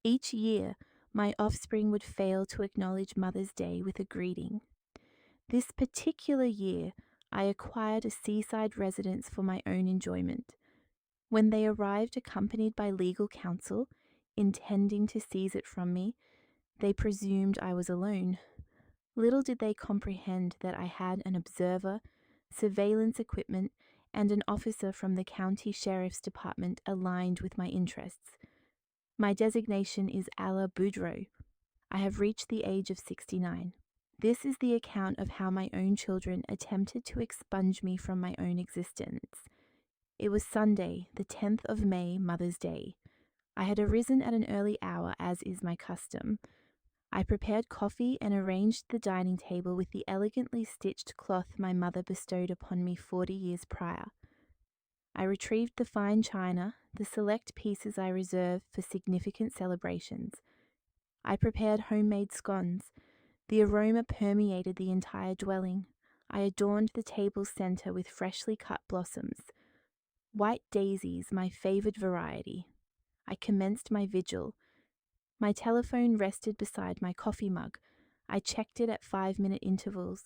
Each year, my offspring would fail to acknowledge Mother's Day with a greeting. This particular year, I acquired a seaside residence for my own enjoyment. When they arrived accompanied by legal counsel, intending to seize it from me, they presumed I was alone. Little did they comprehend that I had an observer, surveillance equipment, and an officer from the county sheriff's department aligned with my interests. My designation is Alla Boudreau. I have reached the age of 69. This is the account of how my own children attempted to expunge me from my own existence. It was Sunday, the 10th of May, Mother's Day. I had arisen at an early hour, as is my custom. I prepared coffee and arranged the dining table with the elegantly stitched cloth my mother bestowed upon me 40 years prior. I retrieved the fine china, the select pieces I reserve for significant celebrations. I prepared homemade scones. The aroma permeated the entire dwelling. I adorned the table's center with freshly cut blossoms. White daisies, my favored variety. I commenced my vigil. My telephone rested beside my coffee mug. I checked it at 5-minute intervals.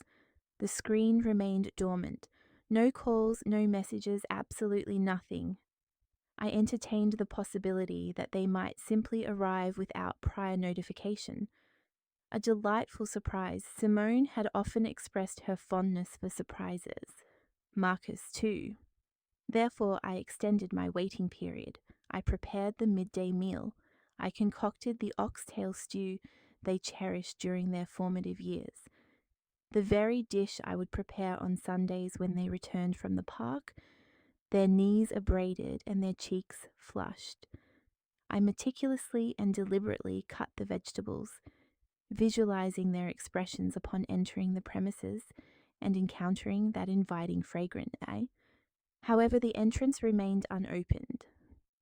The screen remained dormant. No calls, no messages, absolutely nothing. I entertained the possibility that they might simply arrive without prior notification. A delightful surprise. Simone had often expressed her fondness for surprises. Marcus, too. Therefore, I extended my waiting period. I prepared the midday meal. I concocted the oxtail stew they cherished during their formative years. The very dish I would prepare on Sundays when they returned from the park, their knees abraded and their cheeks flushed. I meticulously and deliberately cut the vegetables, visualizing their expressions upon entering the premises and encountering that inviting fragrance. However, the entrance remained unopened.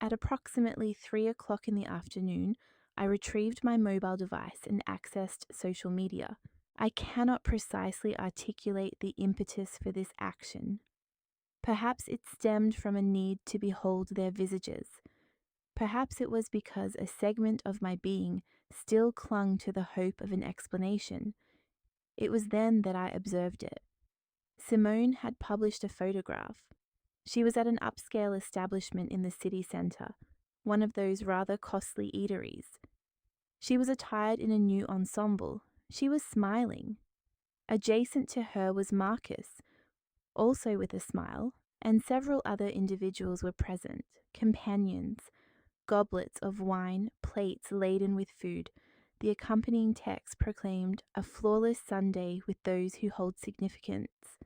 At approximately 3 o'clock in the afternoon, I retrieved my mobile device and accessed social media. I cannot precisely articulate the impetus for this action. Perhaps it stemmed from a need to behold their visages. Perhaps it was because a segment of my being still clung to the hope of an explanation. It was then that I observed it. Simone had published a photograph. She was at an upscale establishment in the city centre, one of those rather costly eateries. She was attired in a new ensemble. She was smiling. Adjacent to her was Marcus, also with a smile, and several other individuals were present, companions, goblets of wine, plates laden with food. The accompanying text proclaimed a flawless Sunday with those who hold significance,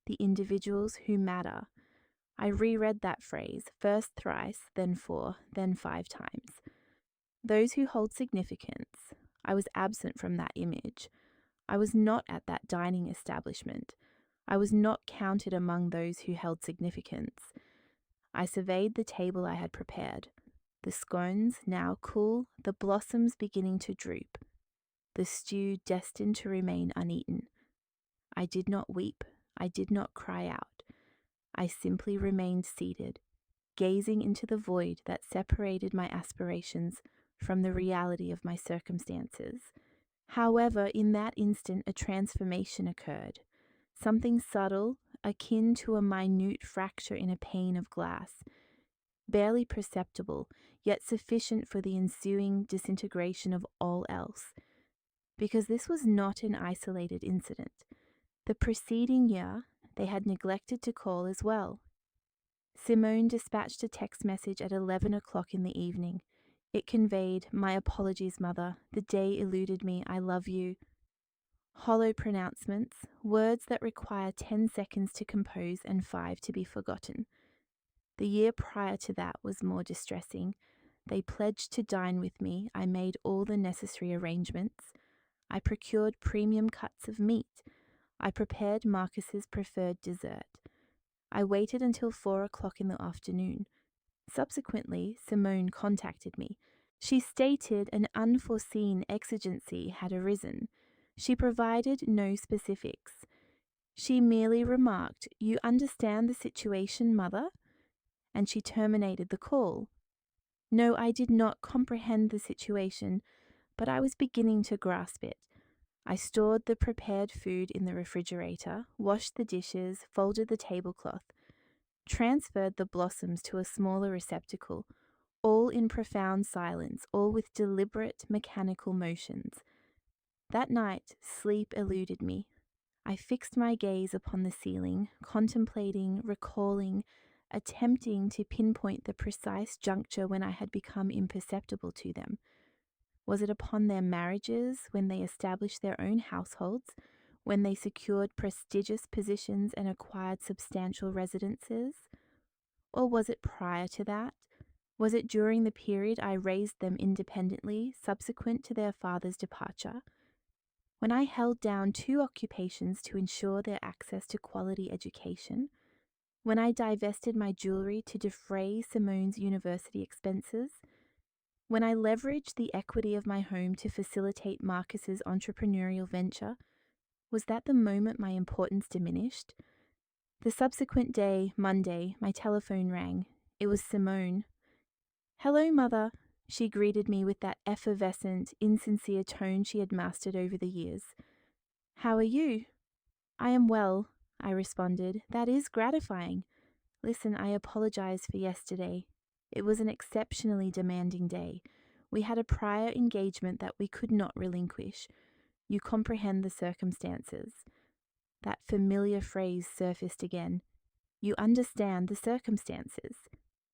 the individuals who matter. I reread that phrase, first thrice, then 4, then 5 times. Those who hold significance. I was absent from that image. I was not at that dining establishment. I was not counted among those who held significance. I surveyed the table I had prepared. The scones now cool, the blossoms beginning to droop, the stew destined to remain uneaten. I did not weep. I did not cry out. I simply remained seated, gazing into the void that separated my aspirations from the reality of my circumstances. However, in that instant a transformation occurred, something subtle, akin to a minute fracture in a pane of glass, barely perceptible, yet sufficient for the ensuing disintegration of all else. Because this was not an isolated incident. The preceding year, they had neglected to call as well. Simone dispatched a text message at 11 o'clock in the evening. It conveyed, "My apologies, Mother. The day eluded me. I love you." Hollow pronouncements, words that require 10 seconds to compose and 5 to be forgotten. The year prior to that was more distressing. They pledged to dine with me. I made all the necessary arrangements. I procured premium cuts of meat. I prepared Marcus's preferred dessert. I waited until 4 o'clock in the afternoon. Subsequently, Simone contacted me. She stated an unforeseen exigency had arisen. She provided no specifics. She merely remarked, "You understand the situation, Mother?" And she terminated the call. No, I did not comprehend the situation, but I was beginning to grasp it. I stored the prepared food in the refrigerator, washed the dishes, folded the tablecloth, transferred the blossoms to a smaller receptacle, all in profound silence, all with deliberate mechanical motions. That night, sleep eluded me. I fixed my gaze upon the ceiling, contemplating, recalling, attempting to pinpoint the precise juncture when I had become imperceptible to them. Was it upon their marriages, when they established their own households, when they secured prestigious positions and acquired substantial residences? Or was it prior to that? Was it during the period I raised them independently, subsequent to their father's departure? When I held down 2 occupations to ensure their access to quality education? When I divested my jewelry to defray Simone's university expenses? When I leveraged the equity of my home to facilitate Marcus's entrepreneurial venture? Was that the moment my importance diminished? The subsequent day, Monday, my telephone rang. It was Simone. "Hello, Mother," she greeted me with that effervescent, insincere tone she had mastered over the years. "How are you?" "I am well," I responded. "That is gratifying. Listen, I apologize for yesterday. It was an exceptionally demanding day. We had a prior engagement that we could not relinquish. You comprehend the circumstances." That familiar phrase surfaced again. "You understand the circumstances."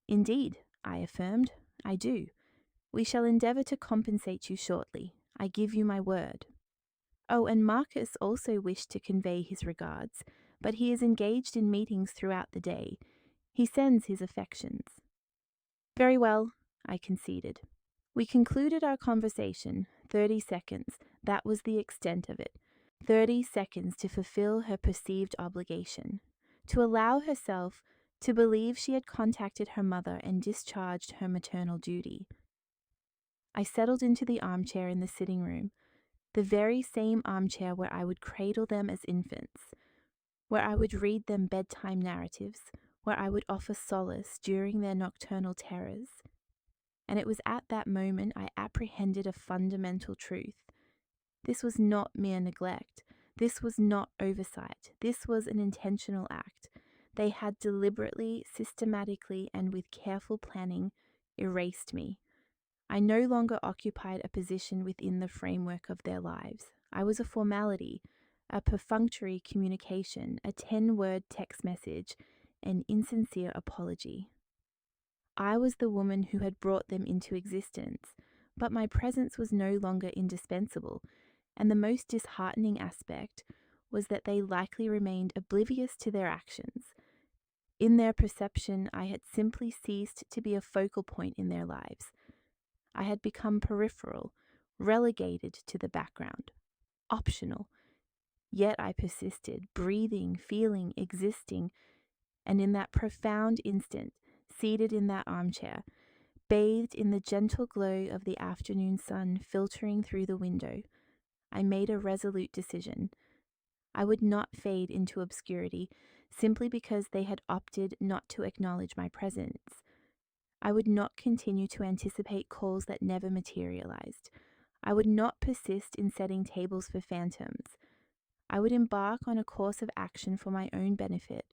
"Indeed," I affirmed, "I do. We shall endeavour to compensate you shortly. I give you my word." Oh, and Marcus also wished to convey his regards, but he is engaged in meetings throughout the day. He sends his affections. "Very well," I conceded. We concluded our conversation. 30 seconds. That was the extent of it. 30 seconds to fulfill her perceived obligation. To allow herself to believe she had contacted her mother and discharged her maternal duty. I settled into the armchair in the sitting room, the very same armchair where I would cradle them as infants, where I would read them bedtime narratives, where I would offer solace during their nocturnal terrors. And it was at that moment I apprehended a fundamental truth. This was not mere neglect. This was not oversight. This was an intentional act. They had deliberately, systematically, and with careful planning erased me. I no longer occupied a position within the framework of their lives. I was a formality, a perfunctory communication, a 10-word text message, an insincere apology. I was the woman who had brought them into existence, but my presence was no longer indispensable, and the most disheartening aspect was that they likely remained oblivious to their actions. In their perception, I had simply ceased to be a focal point in their lives. I had become peripheral, relegated to the background, optional. Yet I persisted, breathing, feeling, existing, and in that profound instant, seated in that armchair, bathed in the gentle glow of the afternoon sun filtering through the window, I made a resolute decision. I would not fade into obscurity simply because they had opted not to acknowledge my presence. I would not continue to anticipate calls that never materialized. I would not persist in setting tables for phantoms. I would embark on a course of action for my own benefit,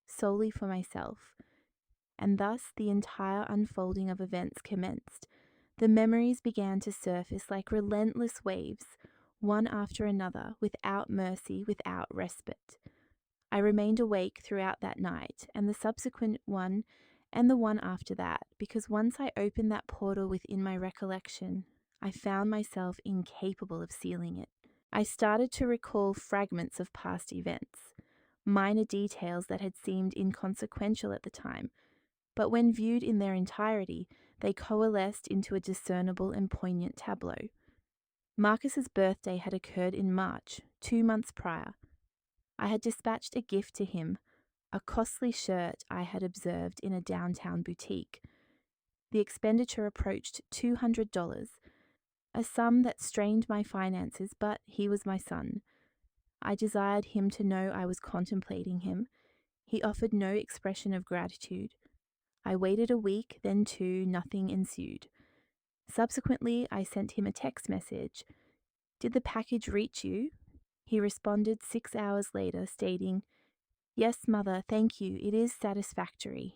solely for myself. And thus the entire unfolding of events commenced. The memories began to surface like relentless waves, one after another, without mercy, without respite. I remained awake throughout that night, and the subsequent one, and the one after that, because once I opened that portal within my recollection, I found myself incapable of sealing it. I started to recall fragments of past events, minor details that had seemed inconsequential at the time, but when viewed in their entirety, they coalesced into a discernible and poignant tableau. Marcus's birthday had occurred in March, 2 months prior. I had dispatched a gift to him, a costly shirt I had observed in a downtown boutique. The expenditure approached $200, a sum that strained my finances, but he was my son. I desired him to know I was contemplating him. He offered no expression of gratitude. I waited a week, then two, nothing ensued. Subsequently, I sent him a text message. "Did the package reach you?" He responded 6 hours later, stating, "Yes, mother, thank you, it is satisfactory."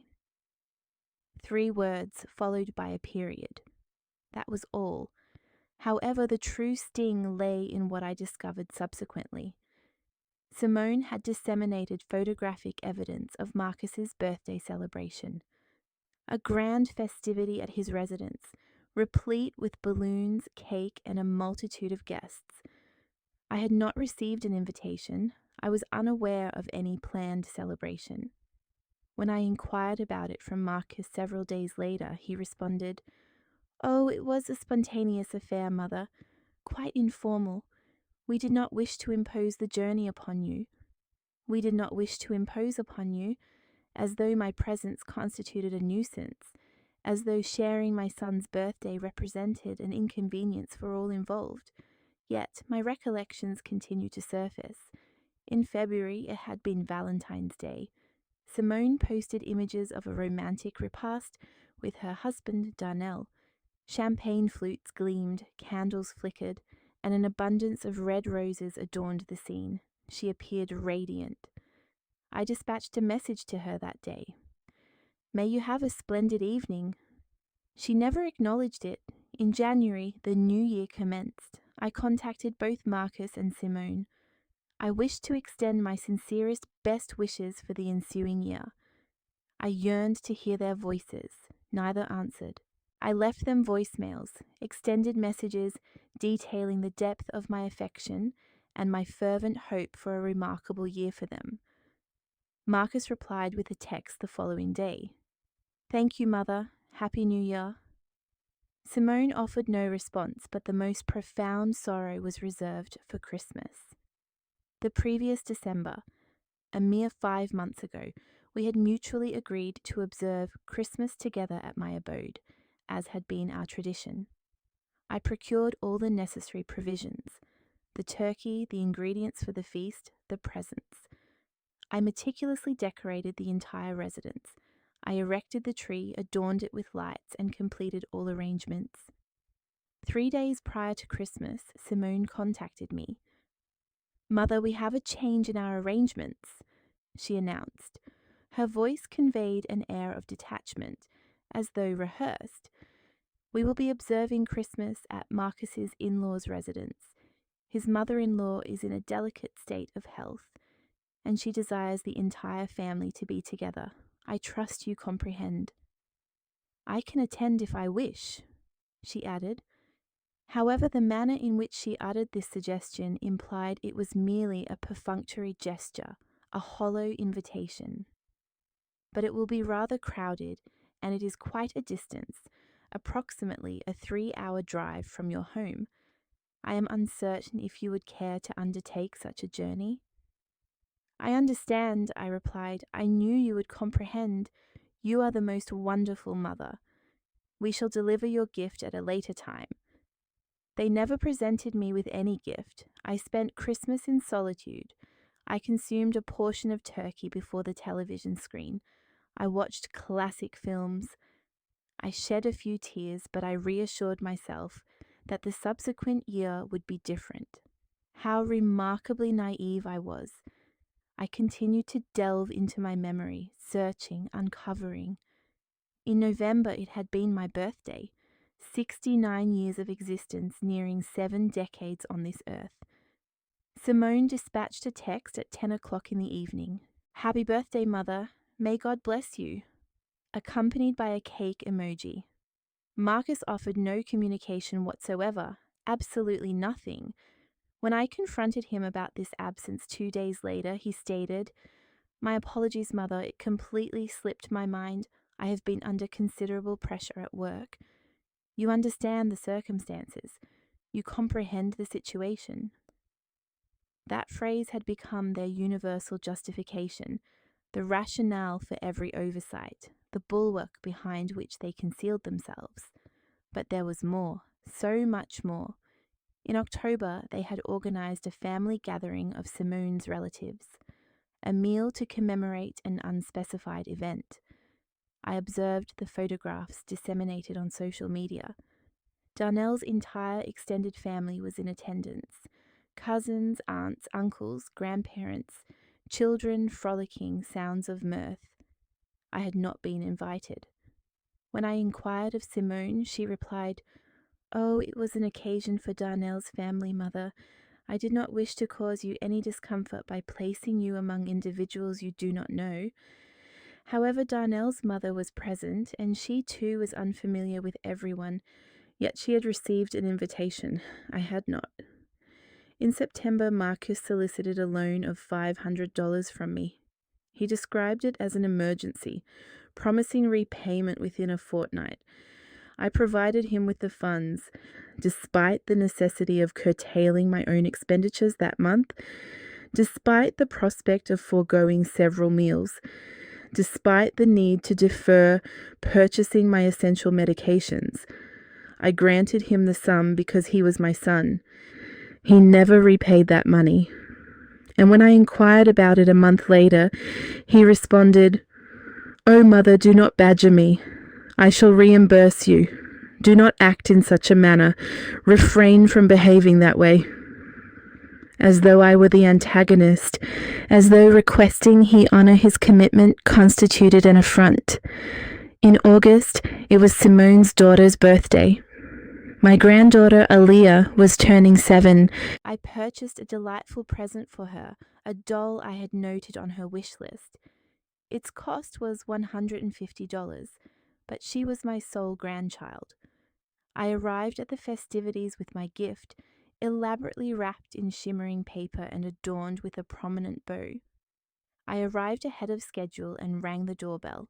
3 words followed by a period. That was all. However, the true sting lay in what I discovered subsequently. Simone had disseminated photographic evidence of Marcus's birthday celebration. A grand festivity at his residence, replete with balloons, cake, and a multitude of guests. I had not received an invitation. I was unaware of any planned celebration. When I inquired about it from Marcus several days later, he responded, "Oh, it was a spontaneous affair, mother. Quite informal. We did not wish to impose the journey upon you. We did not wish to impose upon you, as though my presence constituted a nuisance, as though sharing my son's birthday represented an inconvenience for all involved. Yet my recollections continue to surface. In February, it had been Valentine's Day. Simone posted images of a romantic repast with her husband, Darnell. Champagne flutes gleamed, candles flickered, and an abundance of red roses adorned the scene. She appeared radiant. I dispatched a message to her that day. "May you have a splendid evening." She never acknowledged it. In January, the new year commenced. I contacted both Marcus and Simone. I wished to extend my sincerest best wishes for the ensuing year. I yearned to hear their voices. Neither answered. I left them voicemails, extended messages detailing the depth of my affection and my fervent hope for a remarkable year for them. Marcus replied with a text the following day. "Thank you, Mother. Happy New Year." Simone offered no response, but the most profound sorrow was reserved for Christmas. The previous December, a mere 5 months ago, we had mutually agreed to observe Christmas together at my abode, as had been our tradition. I procured all the necessary provisions: the turkey, the ingredients for the feast, the presents. I meticulously decorated the entire residence. I erected the tree, adorned it with lights, and completed all arrangements. 3 days prior to Christmas, Simone contacted me. "Mother, we have a change in our arrangements," she announced. Her voice conveyed an air of detachment, as though rehearsed. "We will be observing Christmas at Marcus's in-laws' residence. His mother-in-law is in a delicate state of health, and she desires the entire family to be together. I trust you comprehend." "I can attend if I wish," she added. However, the manner in which she uttered this suggestion implied it was merely a perfunctory gesture, a hollow invitation. "But it will be rather crowded, and it is quite a distance, approximately a 3-hour drive from your home. I am uncertain if you would care to undertake such a journey." "I understand," I replied. "I knew you would comprehend. You are the most wonderful mother. We shall deliver your gift at a later time." They never presented me with any gift. I spent Christmas in solitude. I consumed a portion of turkey before the television screen. I watched classic films. I shed a few tears, but I reassured myself that the subsequent year would be different. How remarkably naive I was. I continued to delve into my memory, searching, uncovering. In November, it had been my birthday. 69 years of existence, nearing 7 decades on this earth. Simone dispatched a text at 10 o'clock in the evening. "Happy birthday, Mother. May God bless you," accompanied by a cake emoji. Marcus offered no communication whatsoever, absolutely nothing. When I confronted him about this absence 2 days later, he stated, "My apologies, Mother. It completely slipped my mind. I have been under considerable pressure at work. You understand the circumstances. You comprehend the situation." That phrase had become their universal justification, the rationale for every oversight, the bulwark behind which they concealed themselves. But there was more, so much more. In October, they had organized a family gathering of Simone's relatives, a meal to commemorate an unspecified event. I observed the photographs disseminated on social media. Darnell's entire extended family was in attendance. Cousins, aunts, uncles, grandparents, children frolicking, sounds of mirth. I had not been invited. When I inquired of Simone, she replied, "Oh, it was an occasion for Darnell's family, mother. I did not wish to cause you any discomfort by placing you among individuals you do not know." However, Darnell's mother was present, and she too was unfamiliar with everyone, yet she had received an invitation. I had not. In September, Marcus solicited a loan of $500 from me. He described it as an emergency, promising repayment within a fortnight. I provided him with the funds, despite the necessity of curtailing my own expenditures that month, despite the prospect of foregoing several meals, despite the need to defer purchasing my essential medications. I granted him the sum because he was my son. He never repaid that money. And when I inquired about it a month later, he responded, "Oh, mother, do not badger me. I shall reimburse you. Do not act in such a manner. Refrain from behaving that way." As though I were the antagonist, as though requesting he honor his commitment constituted an affront. In August, it was Simone's daughter's birthday. My granddaughter Aaliyah was turning 7. I purchased a delightful present for her, a doll I had noted on her wish list. Its cost was $150, but she was my sole grandchild. I arrived at the festivities with my gift, elaborately wrapped in shimmering paper and adorned with a prominent bow. I arrived ahead of schedule and rang the doorbell.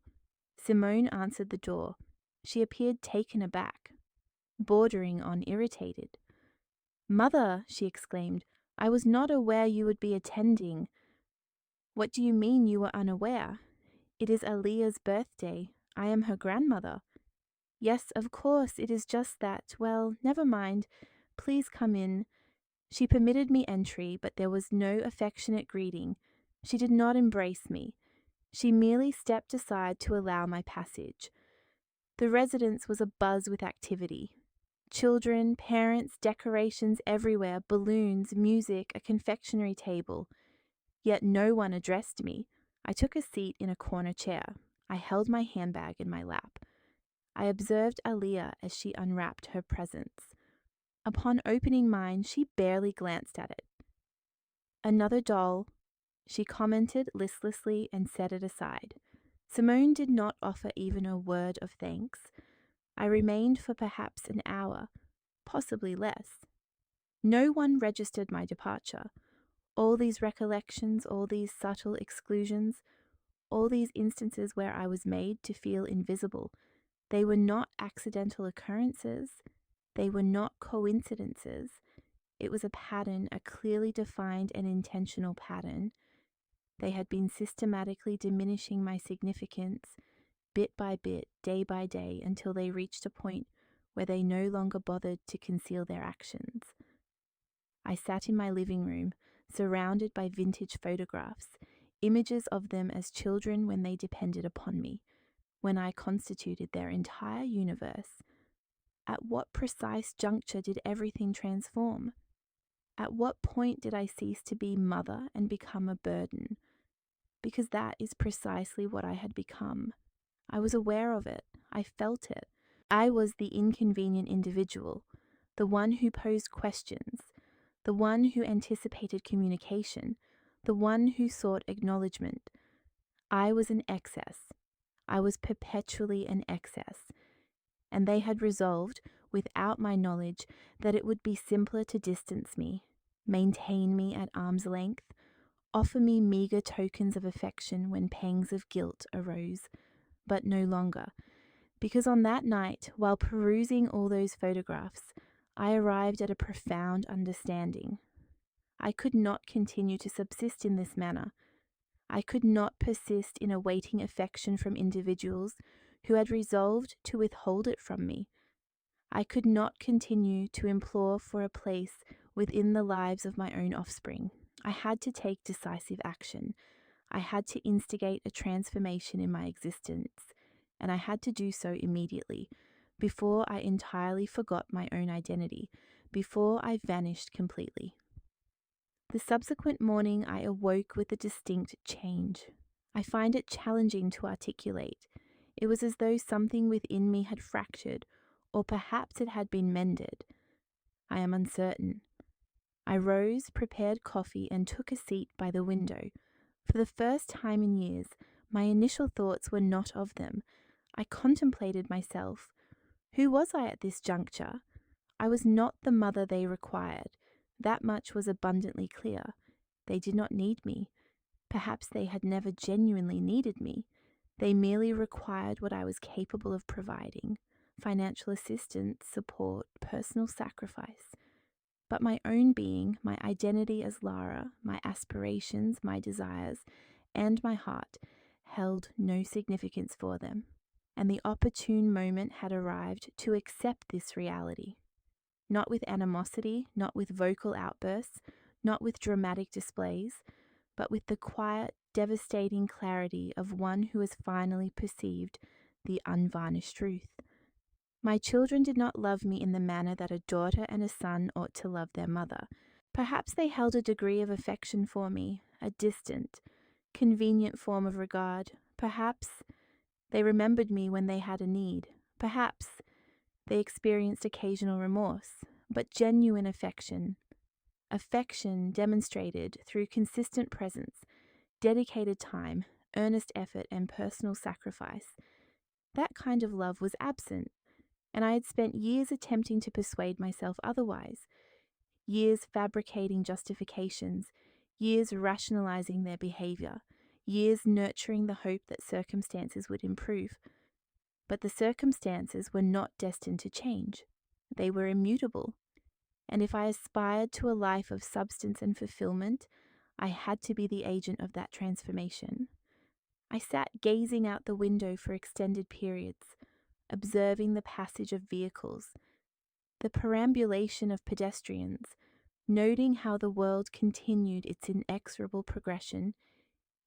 Simone answered the door. She appeared taken aback, bordering on irritated. "Mother," she exclaimed, "I was not aware you would be attending." "What do you mean you were unaware? It is Aaliyah's birthday. I am her grandmother." "Yes, of course, it is just that. Well, never mind. Please come in." She permitted me entry, but there was no affectionate greeting. She did not embrace me. She merely stepped aside to allow my passage. The residence was abuzz with activity. Children, parents, decorations everywhere, balloons, music, a confectionery table. Yet no one addressed me. I took a seat in a corner chair. I held my handbag in my lap. I observed Aaliyah as she unwrapped her presents. Upon opening mine, she barely glanced at it. "Another doll," she commented listlessly and set it aside. Simone did not offer even a word of thanks. I remained for perhaps an hour, possibly less. No one registered my departure. All these recollections, all these subtle exclusions, all these instances where I was made to feel invisible, they were not accidental occurrences. They were not coincidences. It was a pattern, a clearly defined and intentional pattern. They had been systematically diminishing my significance, bit by bit, day by day, until they reached a point where they no longer bothered to conceal their actions. I sat in my living room, surrounded by vintage photographs, images of them as children when they depended upon me, when I constituted their entire universe. At what precise juncture did everything transform? At what point did I cease to be mother and become a burden? Because that is precisely what I had become. I was aware of it. I felt it. I was the inconvenient individual, the one who posed questions, the one who anticipated communication, the one who sought acknowledgement. I was an excess. I was perpetually an excess. And they had resolved, without my knowledge, that it would be simpler to distance me, maintain me at arm's length, offer me meagre tokens of affection when pangs of guilt arose, but no longer, because on that night, while perusing all those photographs, I arrived at a profound understanding. I could not continue to subsist in this manner. I could not persist in awaiting affection from individuals who had resolved to withhold it from me. I could not continue to implore for a place within the lives of my own offspring. I had to take decisive action. I had to instigate a transformation in my existence. and I had to do so immediately, before I entirely forgot my own identity, before I vanished completely. The subsequent morning, I awoke with a distinct change. I find it challenging to articulate. It was as though something within me had fractured, or perhaps it had been mended. I am uncertain. I rose, prepared coffee, and took a seat by the window. For the first time in years, my initial thoughts were not of them. I contemplated myself. Who was I at this juncture? I was not the mother they required. That much was abundantly clear. They did not need me. Perhaps they had never genuinely needed me. They merely required what I was capable of providing: financial assistance, support, personal sacrifice. But my own being, my identity as Lara, my aspirations, my desires, and my heart held no significance for them. And the opportune moment had arrived to accept this reality. Not with animosity, not with vocal outbursts, not with dramatic displays, but with the quiet, devastating clarity of one who has finally perceived the unvarnished truth. My children did not love me in the manner that a daughter and a son ought to love their mother. Perhaps they held a degree of affection for me, a distant, convenient form of regard. Perhaps they remembered me when they had a need. Perhaps they experienced occasional remorse, but genuine affection demonstrated through consistent presence, dedicated time, earnest effort, and personal sacrifice. That kind of love was absent, and I had spent years attempting to persuade myself otherwise, years fabricating justifications, years rationalizing their behavior, years nurturing the hope that circumstances would improve. But the circumstances were not destined to change. They were immutable. And if I aspired to a life of substance and fulfillment, I had to be the agent of that transformation. I sat gazing out the window for extended periods, observing the passage of vehicles, the perambulation of pedestrians, noting how the world continued its inexorable progression,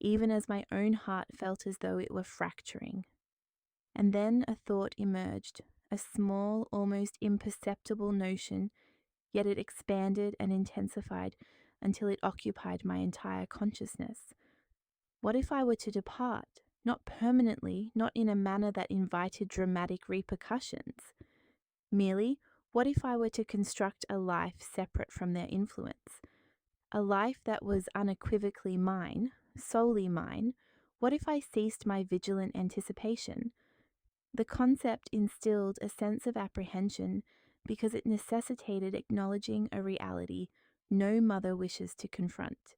even as my own heart felt as though it were fracturing. And then a thought emerged, a small, almost imperceptible notion, yet it expanded and intensified until it occupied my entire consciousness. What if I were to depart, not permanently, not in a manner that invited dramatic repercussions? Merely, what if I were to construct a life separate from their influence? A life that was unequivocally mine, solely mine? What if I ceased my vigilant anticipation? The concept instilled a sense of apprehension because it necessitated acknowledging a reality no mother wishes to confront.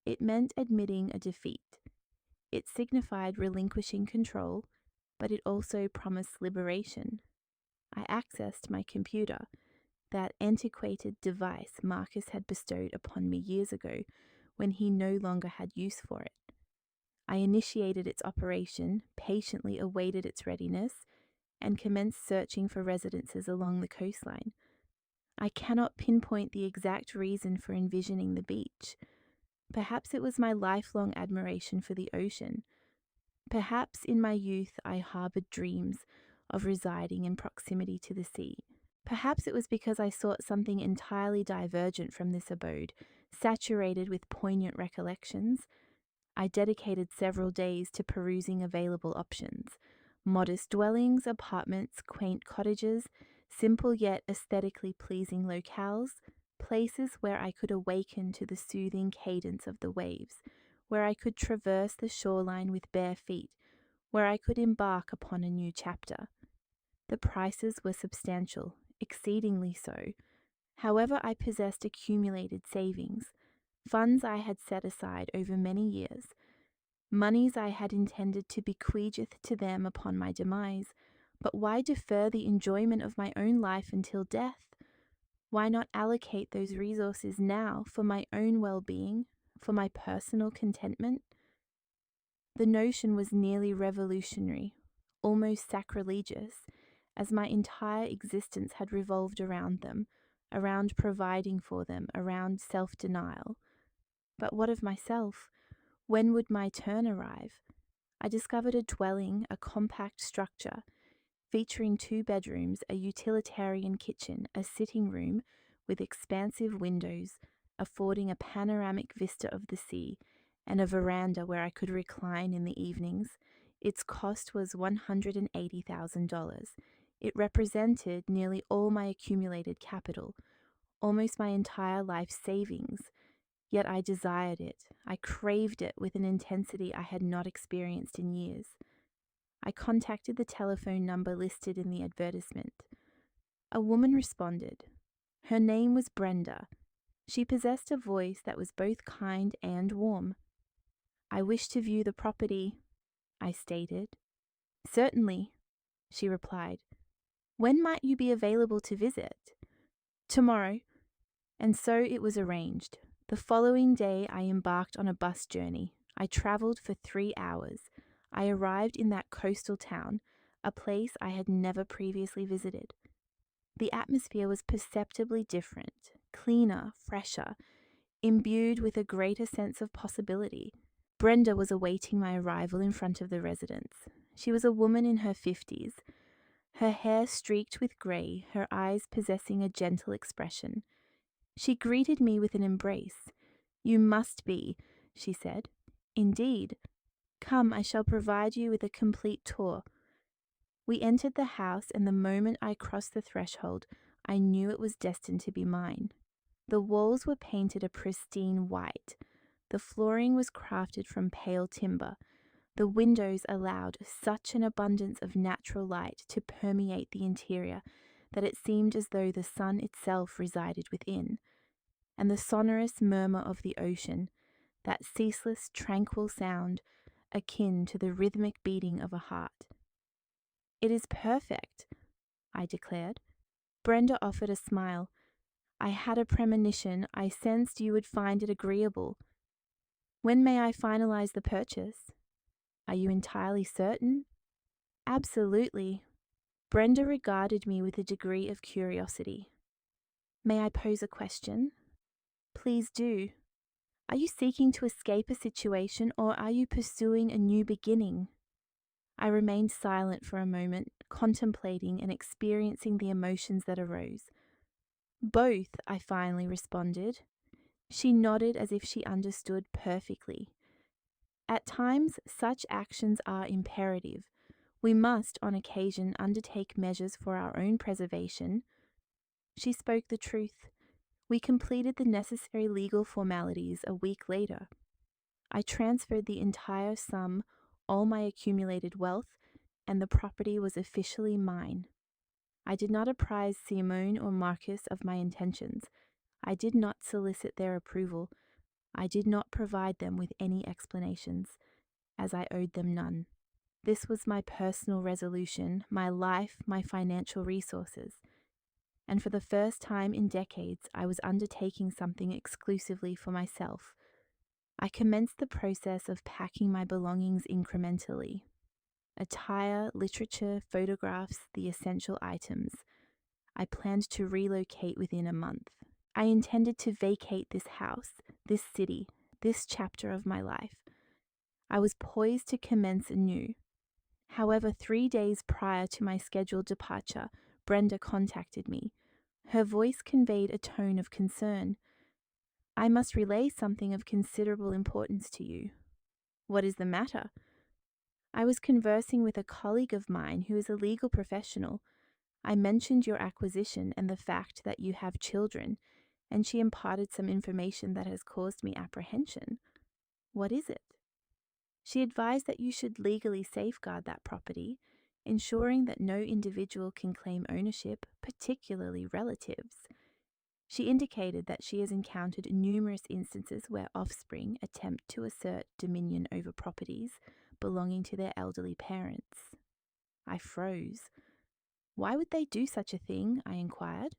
It meant admitting a defeat. It signified relinquishing control, but it also promised liberation. I accessed my computer, that antiquated device Marcus had bestowed upon me years ago when he no longer had use for it. I initiated its operation, patiently awaited its readiness, and commenced searching for residences along the coastline. I cannot pinpoint the exact reason for envisioning the beach. Perhaps it was my lifelong admiration for the ocean. Perhaps in my youth I harbored dreams of residing in proximity to the sea. Perhaps it was because I sought something entirely divergent from this abode, saturated with poignant recollections. I dedicated several days to perusing available options: modest dwellings, apartments, quaint cottages, simple yet aesthetically pleasing locales, places where I could awaken to the soothing cadence of the waves, where I could traverse the shoreline with bare feet, where I could embark upon a new chapter. The prices were substantial, exceedingly so. However, I possessed accumulated savings, funds I had set aside over many years, moneys I had intended to bequeath to them upon my demise. But why defer the enjoyment of my own life until death? Why not allocate those resources now for my own well-being, for my personal contentment? The notion was nearly revolutionary, almost sacrilegious, as my entire existence had revolved around them, around providing for them, around self-denial. But what of myself? When would my turn arrive? I discovered a dwelling, a compact structure, featuring 2 bedrooms, a utilitarian kitchen, a sitting room with expansive windows, affording a panoramic vista of the sea, and a veranda where I could recline in the evenings. Its cost was $180,000. It represented nearly all my accumulated capital, almost my entire life savings. Yet I desired it. I craved it with an intensity I had not experienced in years. I contacted the telephone number listed in the advertisement. A woman responded. Her name was Brenda. She possessed a voice that was both kind and warm. "I wish to view the property," I stated. "Certainly," she replied. "When might you be available to visit?" "Tomorrow." And so it was arranged. The following day I embarked on a bus journey. I travelled for 3 hours. I arrived in that coastal town, a place I had never previously visited. The atmosphere was perceptibly different, cleaner, fresher, imbued with a greater sense of possibility. Brenda was awaiting my arrival in front of the residence. She was a woman in her 50s, her hair streaked with grey, her eyes possessing a gentle expression. She greeted me with an embrace. "You must be," she said. "Indeed. Come, I shall provide you with a complete tour." We entered the house, and the moment I crossed the threshold, I knew it was destined to be mine. The walls were painted a pristine white. The flooring was crafted from pale timber. The windows allowed such an abundance of natural light to permeate the interior that it seemed as though the sun itself resided within. And the sonorous murmur of the ocean, that ceaseless, tranquil sound, akin to the rhythmic beating of a heart. "It is perfect," I declared. Brenda offered a smile. "I had a premonition. I sensed you would find it agreeable. When may I finalize the purchase?" "Are you entirely certain?" "Absolutely." Brenda regarded me with a degree of curiosity. "May I pose a question?" "Please do." "Are you seeking to escape a situation, or are you pursuing a new beginning?" I remained silent for a moment, contemplating and experiencing the emotions that arose. "Both," I finally responded. She nodded as if she understood perfectly. At times, such actions are imperative. We must, on occasion, undertake measures for our own preservation. She spoke the truth. We completed the necessary legal formalities a week later. I transferred the entire sum, all my accumulated wealth, and the property was officially mine. I did not apprise Simone or Marcus of my intentions. I did not solicit their approval. I did not provide them with any explanations, as I owed them none. This was my personal resolution, my life, my financial resources. And for the first time in decades, I was undertaking something exclusively for myself. I commenced the process of packing my belongings incrementally. Attire, literature, photographs, the essential items. I planned to relocate within a month. I intended to vacate this house, this city, this chapter of my life. I was poised to commence anew. However, 3 days prior to my scheduled departure, Brenda contacted me. Her voice conveyed a tone of concern. "I must relay something of considerable importance to you." "What is the matter?" "I was conversing with a colleague of mine who is a legal professional. I mentioned your acquisition and the fact that you have children, and she imparted some information that has caused me apprehension." "What is it?" "She advised that you should legally safeguard that property, ensuring that no individual can claim ownership, particularly relatives. She indicated that she has encountered numerous instances where offspring attempt to assert dominion over properties belonging to their elderly parents." I froze. "Why would they do such a thing?" I inquired,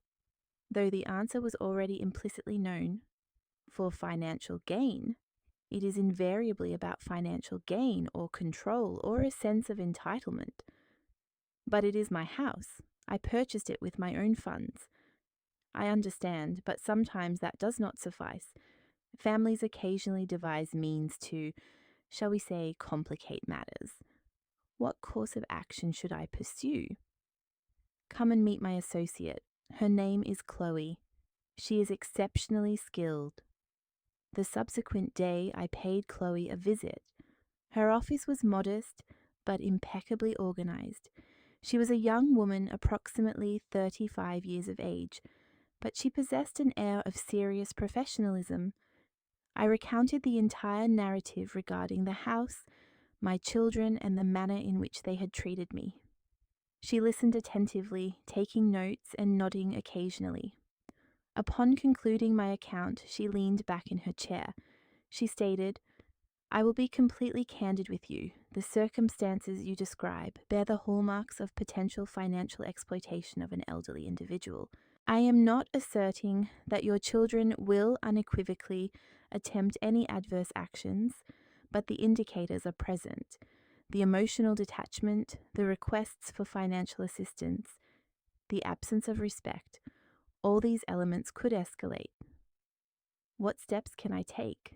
though the answer was already implicitly known. "For financial gain. It is invariably about financial gain or control or a sense of entitlement." "But it is my house. I purchased it with my own funds." "I understand, but sometimes that does not suffice. Families occasionally devise means to shall we say, complicate matters. What course of action should I pursue? Come and meet my associate. Her name is Chloe. She is exceptionally skilled. The subsequent day, I paid Chloe a visit. Her office was modest, but impeccably organized. She was a young woman, approximately 35 years of age, but she possessed an air of serious professionalism. I recounted the entire narrative regarding the house, my children, and the manner in which they had treated me. She listened attentively, taking notes and nodding occasionally. Upon concluding my account, she leaned back in her chair. She stated, "I will be completely candid with you. The circumstances you describe bear the hallmarks of potential financial exploitation of an elderly individual. I am not asserting that your children will unequivocally attempt any adverse actions, but the indicators are present. The emotional detachment, the requests for financial assistance, the absence of respect, all these elements could escalate. What steps can I take?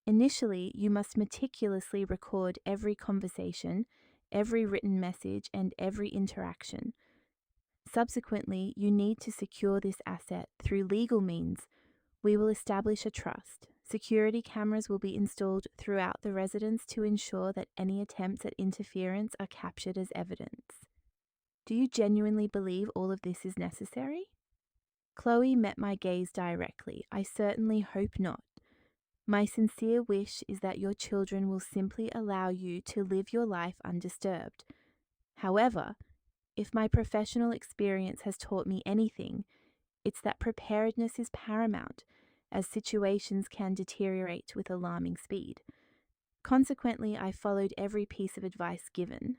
Initially, you must meticulously record every conversation, every written message, and every interaction. Subsequently, you need to secure this asset through legal means. We will establish a trust. Security cameras will be installed throughout the residence to ensure that any attempts at interference are captured as evidence. Do you genuinely believe all of this is necessary?" Chloe met my gaze directly. "I certainly hope not. My sincere wish is that your children will simply allow you to live your life undisturbed. However, if my professional experience has taught me anything, it's that preparedness is paramount, as situations can deteriorate with alarming speed. Consequently, I followed every piece of advice given.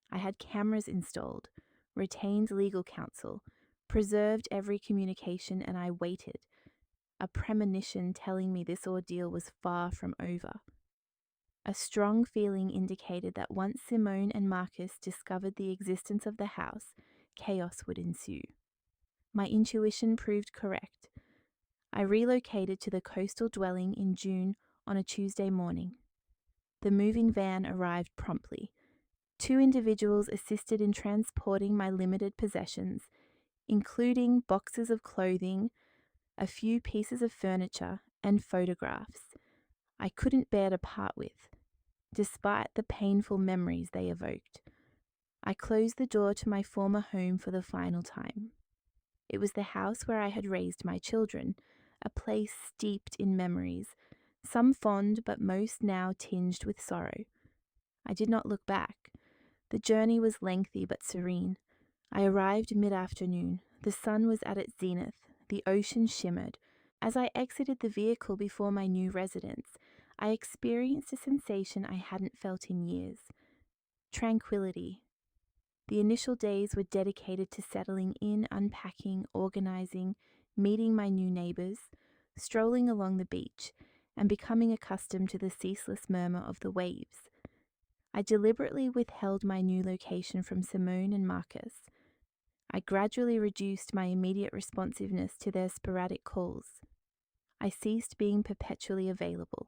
I had cameras installed, retained legal counsel, preserved every communication, and I waited, a premonition telling me this ordeal was far from over. A strong feeling indicated that once Simone and Marcus discovered the existence of the house, chaos would ensue. My intuition proved correct. I relocated to the coastal dwelling in June on a Tuesday morning. The moving van arrived promptly. 2 individuals assisted in transporting my limited possessions, including boxes of clothing, a few pieces of furniture, and photographs I couldn't bear to part with, despite the painful memories they evoked. I closed the door to my former home for the final time. It was the house where I had raised my children, a place steeped in memories, some fond but most now tinged with sorrow. I did not look back. The journey was lengthy but serene. I arrived mid-afternoon. The sun was at its zenith. The ocean shimmered. As I exited the vehicle before my new residence, I experienced a sensation I hadn't felt in years. Tranquility. The initial days were dedicated to settling in, unpacking, organizing, meeting my new neighbors, strolling along the beach, and becoming accustomed to the ceaseless murmur of the waves. I deliberately withheld my new location from Simone and Marcus. I gradually reduced my immediate responsiveness to their sporadic calls. I ceased being perpetually available.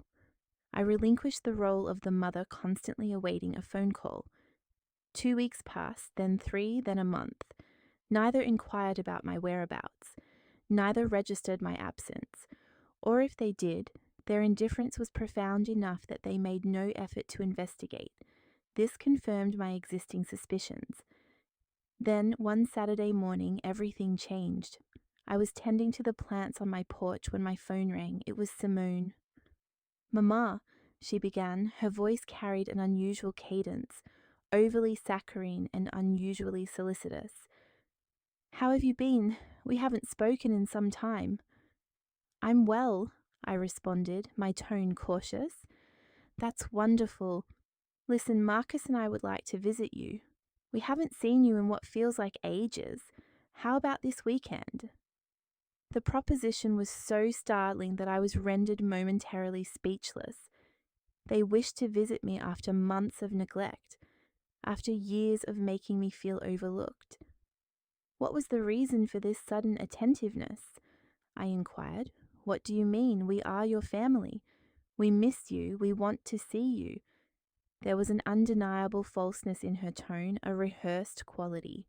I relinquished the role of the mother constantly awaiting a phone call. 2 weeks passed, then 3, then a month. Neither inquired about my whereabouts. Neither registered my absence. Or if they did, their indifference was profound enough that they made no effort to investigate. This confirmed my existing suspicions. Then, one Saturday morning, everything changed. I was tending to the plants on my porch when my phone rang. It was Simone. "Mama," she began. Her voice carried an unusual cadence, overly saccharine and unusually solicitous. "How have you been? We haven't spoken in some time." "I'm well," I responded, my tone cautious. "That's wonderful. Listen, Marcus and I would like to visit you. We haven't seen you in what feels like ages. How about this weekend?" The proposition was so startling that I was rendered momentarily speechless. They wished to visit me after months of neglect, after years of making me feel overlooked. What was the reason for this sudden attentiveness? I inquired. "What do you mean? We are your family. We miss you. We want to see you. There was an undeniable falseness in her tone, a rehearsed quality.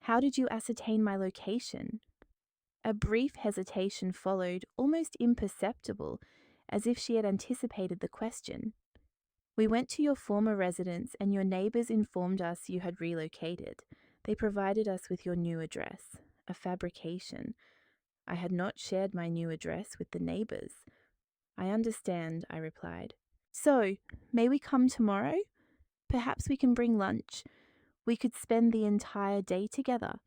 How did you ascertain my location? A brief hesitation followed, almost imperceptible, as if she had anticipated the question. We went to your former residence, and your neighbours informed us you had relocated. They provided us with your new address. A fabrication. I had not shared my new address with the neighbours. I understand, I replied. So, may we come tomorrow? Perhaps we can bring lunch. We could spend the entire day together.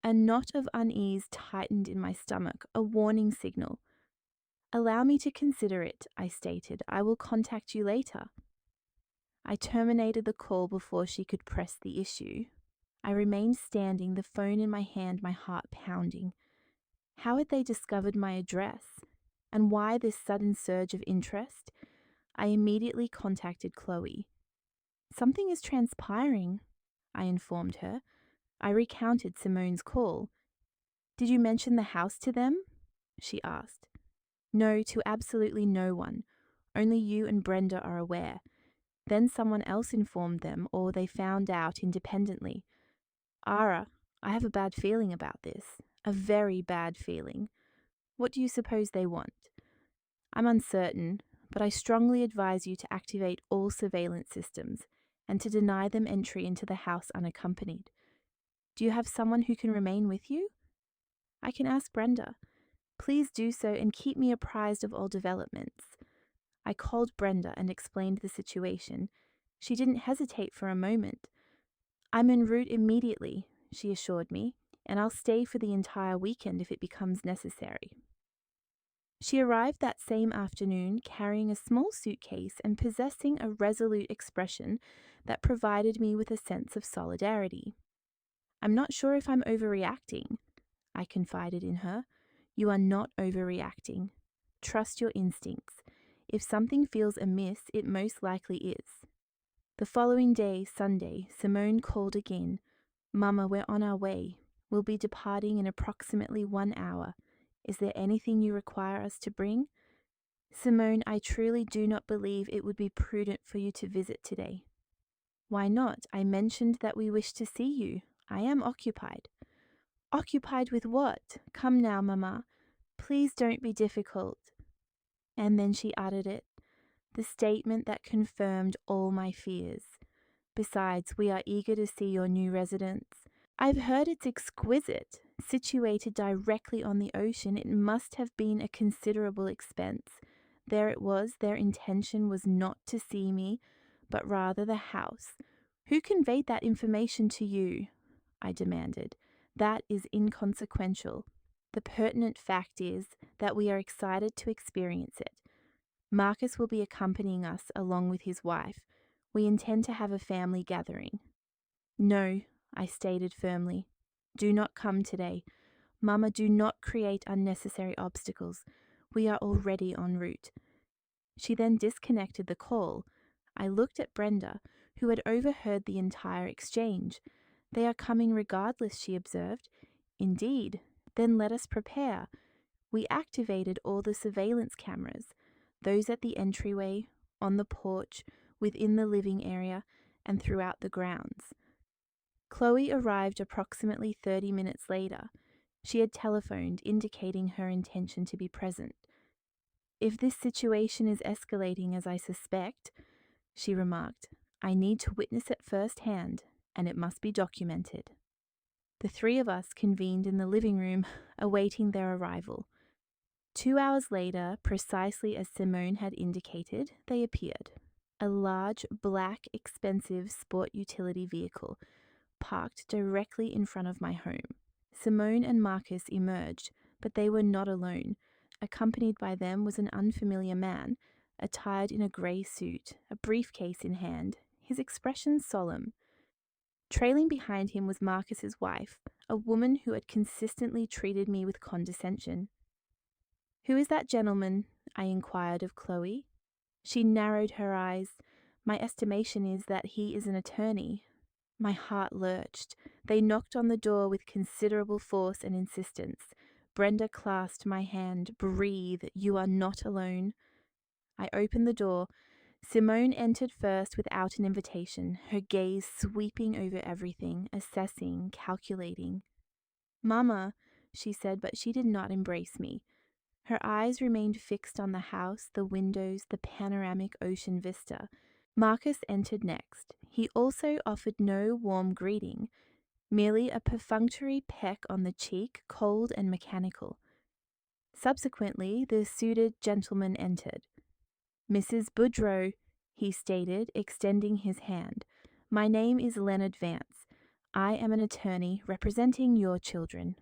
A knot of unease tightened in my stomach, a warning signal. Allow me to consider it, I stated. I will contact you later. I terminated the call before she could press the issue. I remained standing, the phone in my hand, my heart pounding. How had they discovered my address? And why this sudden surge of interest? I immediately contacted Chloe. Something is transpiring, I informed her. I recounted Simone's call. Did you mention the house to them? She asked. No, to absolutely no one. Only you and Brenda are aware. Then someone else informed them, or they found out independently. Ara, I have a bad feeling about this. A very bad feeling. What do you suppose they want? I'm uncertain, but I strongly advise you to activate all surveillance systems and to deny them entry into the house unaccompanied. Do you have someone who can remain with you? I can ask Brenda. Please do so and keep me apprised of all developments. I called Brenda and explained the situation. She didn't hesitate for a moment. I'm en route immediately, she assured me, and I'll stay for the entire weekend if it becomes necessary. She arrived that same afternoon carrying a small suitcase and possessing a resolute expression that provided me with a sense of solidarity. I'm not sure if I'm overreacting, I confided in her. You are not overreacting. Trust your instincts. If something feels amiss, it most likely is. The following day, Sunday, Simone called again. Mama, we're on our way. We'll be departing in approximately 1 hour. Is there anything you require us to bring? Simone, I truly do not believe it would be prudent for you to visit today. Why not? I mentioned that we wish to see you. I am occupied. Occupied with what? Come now, Mama. Please don't be difficult. And then she uttered it, the statement that confirmed all my fears. Besides, we are eager to see your new residence. I've heard it's exquisite. Situated directly on the ocean, it must have been a considerable expense. There it was, their intention was not to see me, but rather the house. Who conveyed that information to you? I demanded. That is inconsequential. The pertinent fact is that we are excited to experience it. Marcus will be accompanying us along with his wife. We intend to have a family gathering. No, I stated firmly. Do not come today. Mama, do not create unnecessary obstacles. We are already en route. She then disconnected the call. I looked at Brenda, who had overheard the entire exchange. They are coming regardless, she observed. Indeed. Then let us prepare. We activated all the surveillance cameras, those at the entryway, on the porch, within the living area, and throughout the grounds. Chloe arrived approximately 30 minutes later. She had telephoned, indicating her intention to be present. If this situation is escalating as I suspect, she remarked, I need to witness it firsthand, and it must be documented. The three of us convened in the living room, awaiting their arrival. 2 hours later, precisely as Simone had indicated, they appeared. A large, black, expensive sport utility vehicle, parked directly in front of my home. Simone and Marcus emerged, but they were not alone. Accompanied by them was an unfamiliar man, attired in a grey suit, a briefcase in hand, his expression solemn. Trailing behind him was Marcus's wife, a woman who had consistently treated me with condescension. Who is that gentleman? I inquired of Chloe. She narrowed her eyes. My estimation is that he is an attorney. My heart lurched. They knocked on the door with considerable force and insistence. Brenda clasped my hand. Breathe. You are not alone. I opened the door. Simone entered first without an invitation, her gaze sweeping over everything, assessing, calculating. "Mama," she said, but she did not embrace me. Her eyes remained fixed on the house, the windows, the panoramic ocean vista. Marcus entered next. He also offered no warm greeting, merely a perfunctory peck on the cheek, cold and mechanical. Subsequently, the suited gentleman entered. "Mrs. Boudreau," he stated, extending his hand. "My name is Leonard Vance. I am an attorney representing your children."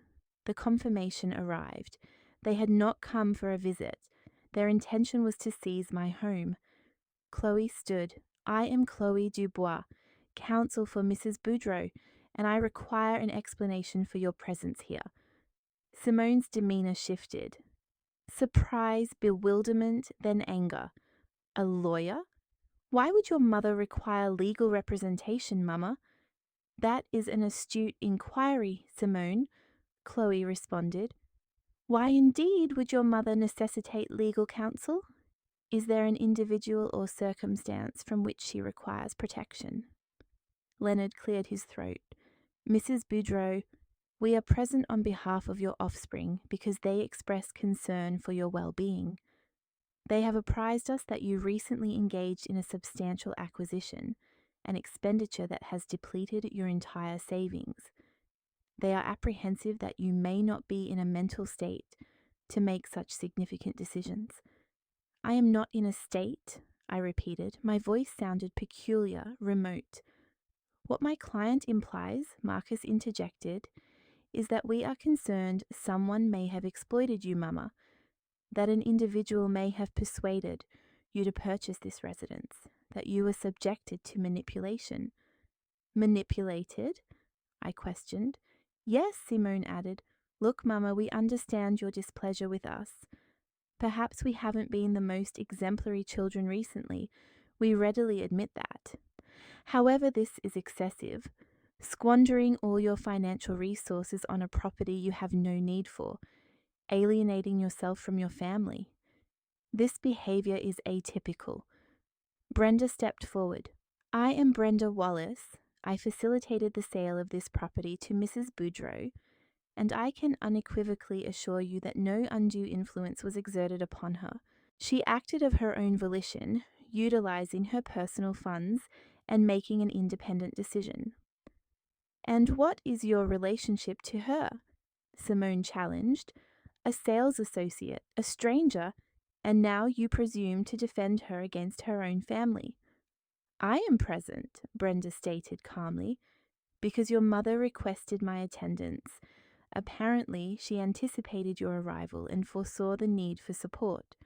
The confirmation arrived. They had not come for a visit. Their intention was to seize my home. Chloe stood. "I am Chloe Dubois, counsel for Mrs. Boudreau, and I require an explanation for your presence here." Simone's demeanor shifted. Surprise, bewilderment, then anger. "A lawyer? Why would your mother require legal representation, Mama?" "That is an astute inquiry, Simone," Chloe responded. "Why indeed would your mother necessitate legal counsel? Is there an individual or circumstance from which she requires protection?" Leonard cleared his throat. "Mrs. Boudreau, we are present on behalf of your offspring because they express concern for your well-being. They have apprised us that you recently engaged in a substantial acquisition, an expenditure that has depleted your entire savings. They are apprehensive that you may not be in a mental state to make such significant decisions." "I am not in a state," I repeated. My voice sounded peculiar, remote. "What my client implies," Marcus interjected, "is that we are concerned someone may have exploited you, Mama, that an individual may have persuaded you to purchase this residence, that you were subjected to manipulation." "Manipulated?" I questioned. "Yes," Simone added. "Look, Mama, we understand your displeasure with us. Perhaps we haven't been the most exemplary children recently. We readily admit that. However, this is excessive. Squandering all your financial resources on a property you have no need for, alienating yourself from your family. This behavior is atypical." Brenda stepped forward. "I am Brenda Wallace. I facilitated the sale of this property to Mrs. Boudreau, and I can unequivocally assure you that no undue influence was exerted upon her. She acted of her own volition, utilizing her personal funds and making an independent decision." "And what is your relationship to her?" Simone challenged. "A sales associate, a stranger, and now you presume to defend her against her own family." "I am present," Brenda stated calmly, "because your mother requested my attendance. Apparently, she anticipated your arrival and foresaw the need for support."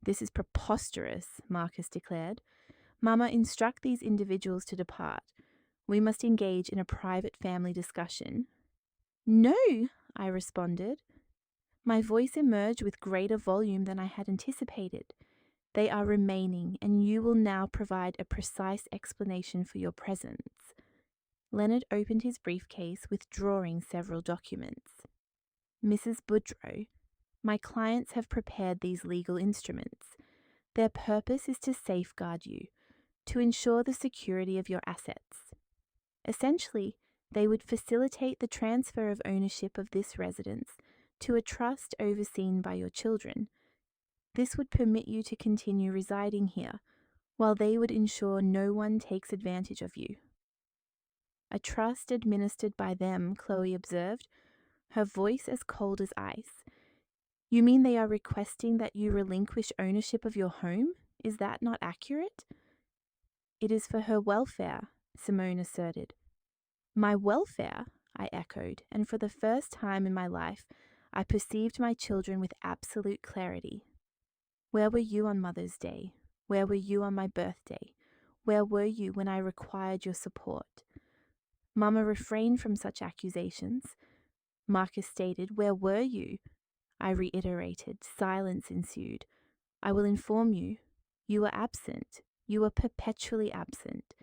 "This is preposterous," Marcus declared. "Mama, instruct these individuals to depart. We must engage in a private family discussion." "No," I responded. My voice emerged with greater volume than I had anticipated. "They are remaining, and you will now provide a precise explanation for your presence." Leonard opened his briefcase, withdrawing several documents. "Mrs. Boudreau, my clients have prepared these legal instruments. Their purpose is to safeguard you, to ensure the security of your assets. Essentially, they would facilitate the transfer of ownership of this residence to a trust overseen by your children. This would permit you to continue residing here, while they would ensure no one takes advantage of you." "A trust administered by them," Chloe observed, her voice as cold as ice. "You mean they are requesting that you relinquish ownership of your home? Is that not accurate?" "It is for her welfare," Simone asserted. "My welfare?" I echoed, and for the first time in my life, I perceived my children with absolute clarity. "Where were you on Mother's Day? Where were you on my birthday? Where were you when I required your support?" "Mama, refrained from such accusations." Marcus stated. "Where were you?" I reiterated. Silence ensued. "I will inform you. You were absent. You were perpetually absent.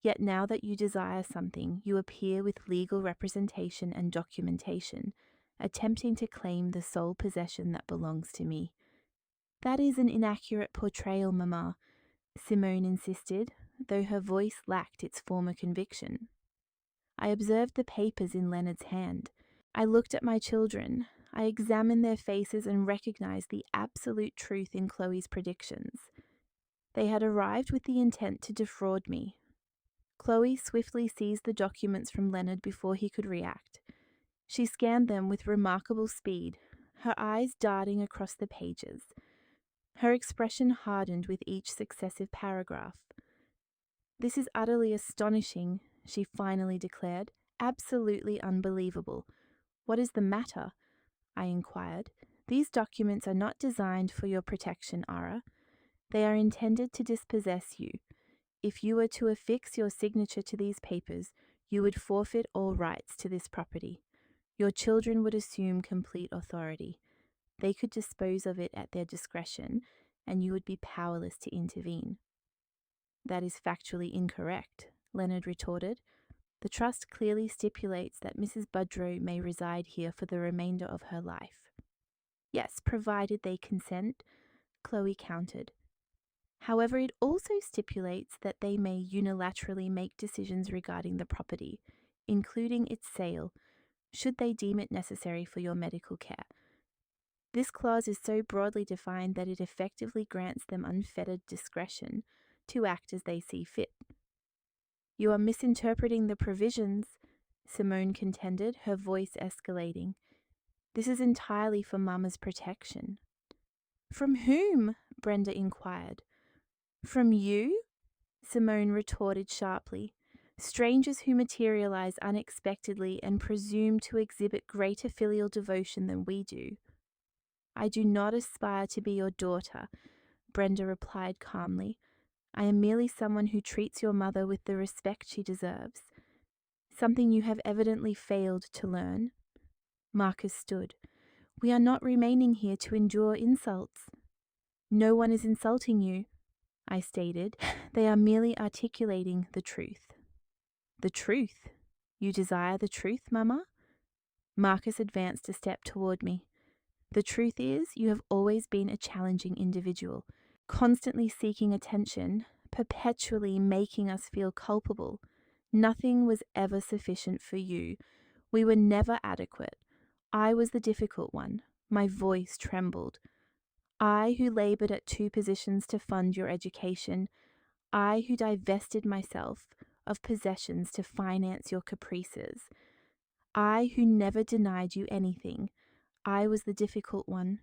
Yet now that you desire something, you appear with legal representation and documentation, attempting to claim the sole possession that belongs to me. That is an inaccurate portrayal, Mama, Simone insisted, though her voice lacked its former conviction. I observed the papers in Leonard's hand. I looked at my children. I examined their faces and recognized the absolute truth in Chloe's predictions. They had arrived with the intent to defraud me. Chloe swiftly seized the documents from Leonard before he could react. She scanned them with remarkable speed, her eyes darting across the pages. Her expression hardened with each successive paragraph. "This is utterly astonishing," she finally declared. "Absolutely unbelievable. What is the matter?" I inquired. "These documents are not designed for your protection, Ara. They are intended to dispossess you. If you were to affix your signature to these papers, you would forfeit all rights to this property. Your children would assume complete authority. They could dispose of it at their discretion, and you would be powerless to intervene." "That is factually incorrect," Leonard retorted. "The trust clearly stipulates that Mrs. Budrow may reside here for the remainder of her life." "Yes, provided they consent," Chloe countered. "However, it also stipulates that they may unilaterally make decisions regarding the property, including its sale, should they deem it necessary for your medical care. This clause is so broadly defined that it effectively grants them unfettered discretion to act as they see fit." "You are misinterpreting the provisions," Simone contended, her voice escalating. "This is entirely for Mama's protection." "From whom?" Brenda inquired. "From you?" Simone retorted sharply. "Strangers who materialize unexpectedly and presume to exhibit greater filial devotion than we do." "I do not aspire to be your daughter," Brenda replied calmly. "I am merely someone who treats your mother with the respect she deserves. Something you have evidently failed to learn." Marcus stood. "We are not remaining here to endure insults." "No one is insulting you," I stated. "They are merely articulating the truth." "The truth? You desire the truth, Mama?" Marcus advanced a step toward me. "The truth is, you have always been a challenging individual, constantly seeking attention, perpetually making us feel culpable. Nothing was ever sufficient for you. We were never adequate. I was the difficult one." My voice trembled. "I who labored at 2 positions to fund your education. I who divested myself of possessions to finance your caprices. I who never denied you anything. I was the difficult one."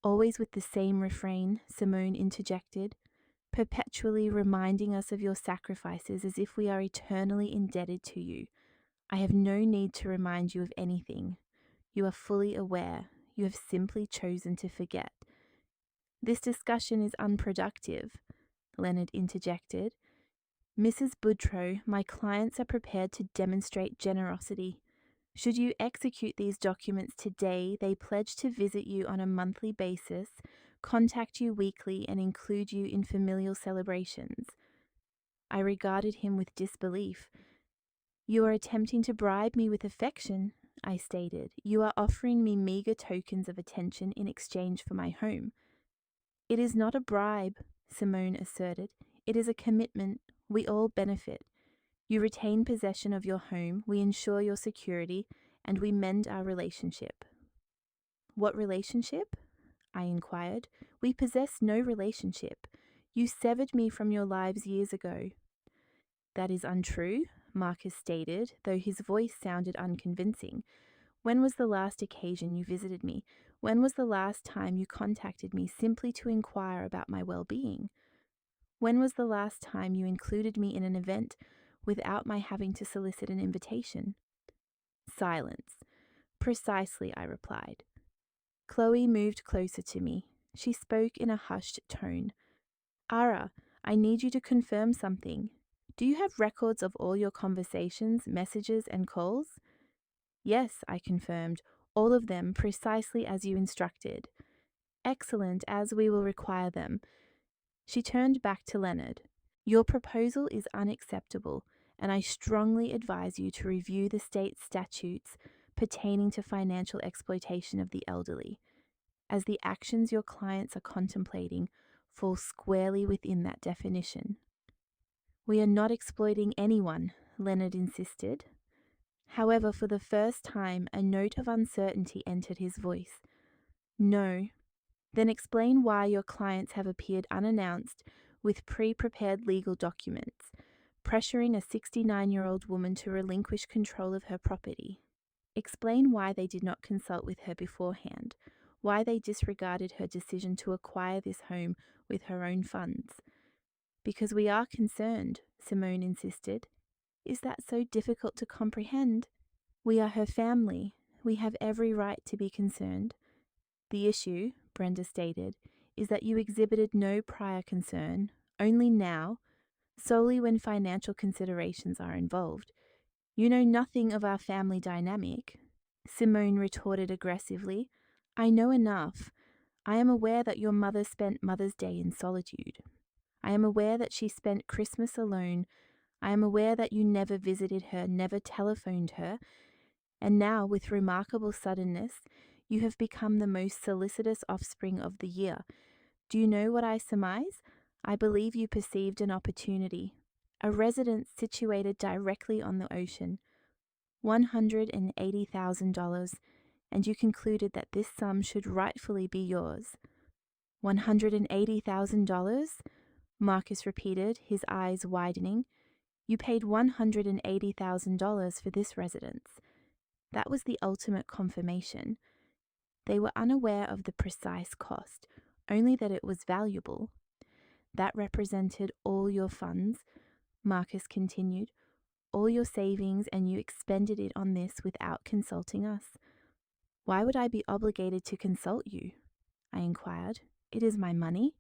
"Always with the same refrain," Simone interjected, "perpetually reminding us of your sacrifices as if we are eternally indebted to you. I have no need to remind you of anything. You are fully aware. You have simply chosen to forget." "This discussion is unproductive," Leonard interjected. "Mrs. Budrow, my clients are prepared to demonstrate generosity. Should you execute these documents today, they pledge to visit you on a monthly basis, contact you weekly, and include you in familial celebrations." I regarded him with disbelief. "You are attempting to bribe me with affection," I stated. "You are offering me meager tokens of attention in exchange for my home." "It is not a bribe," Simone asserted. "It is a commitment. We all benefit. You retain possession of your home, we ensure your security, and we mend our relationship." "What relationship?" I inquired. "We possess no relationship. You severed me from your lives years ago." "That is untrue," Marcus stated, though his voice sounded unconvincing. "When was the last occasion you visited me? When was the last time you contacted me simply to inquire about my well-being? When was the last time you included me in an event without my having to solicit an invitation?" Silence. "Precisely," I replied. Chloe moved closer to me. She spoke in a hushed tone. "Ara, I need you to confirm something. Do you have records of all your conversations, messages, and calls?" "Yes," I confirmed, "all of them precisely as you instructed." "Excellent, as we will require them." She turned back to Leonard. "Your proposal is unacceptable, and I strongly advise you to review the state statutes pertaining to financial exploitation of the elderly." as the actions your clients are contemplating fall squarely within that definition. We are not exploiting anyone, Leonard insisted. However, for the first time, a note of uncertainty entered his voice. No. Then explain why your clients have appeared unannounced with pre-prepared legal documents, pressuring a 69-year-old woman to relinquish control of her property. Explain why they did not consult with her beforehand, why they disregarded her decision to acquire this home with her own funds. Because we are concerned, Simone insisted. Is that so difficult to comprehend? We are her family. We have every right to be concerned. The issue, Brenda stated, is that you exhibited no prior concern, only now, solely when financial considerations are involved. You know nothing of our family dynamic, Simone retorted aggressively. I know enough. I am aware that your mother spent Mother's Day in solitude. I am aware that she spent Christmas alone. I am aware that you never visited her, never telephoned her, and now, with remarkable suddenness, you have become the most solicitous offspring of the year. Do you know what I surmise? I believe you perceived an opportunity, a residence situated directly on the ocean, $180,000, and you concluded that this sum should rightfully be yours. $180,000? Marcus repeated, his eyes widening. You paid $180,000 for this residence. That was the ultimate confirmation. They were unaware of the precise cost, only that it was valuable. That represented all your funds, Marcus continued, all your savings, and you expended it on this without consulting us. Why would I be obligated to consult you? I inquired. It is my money.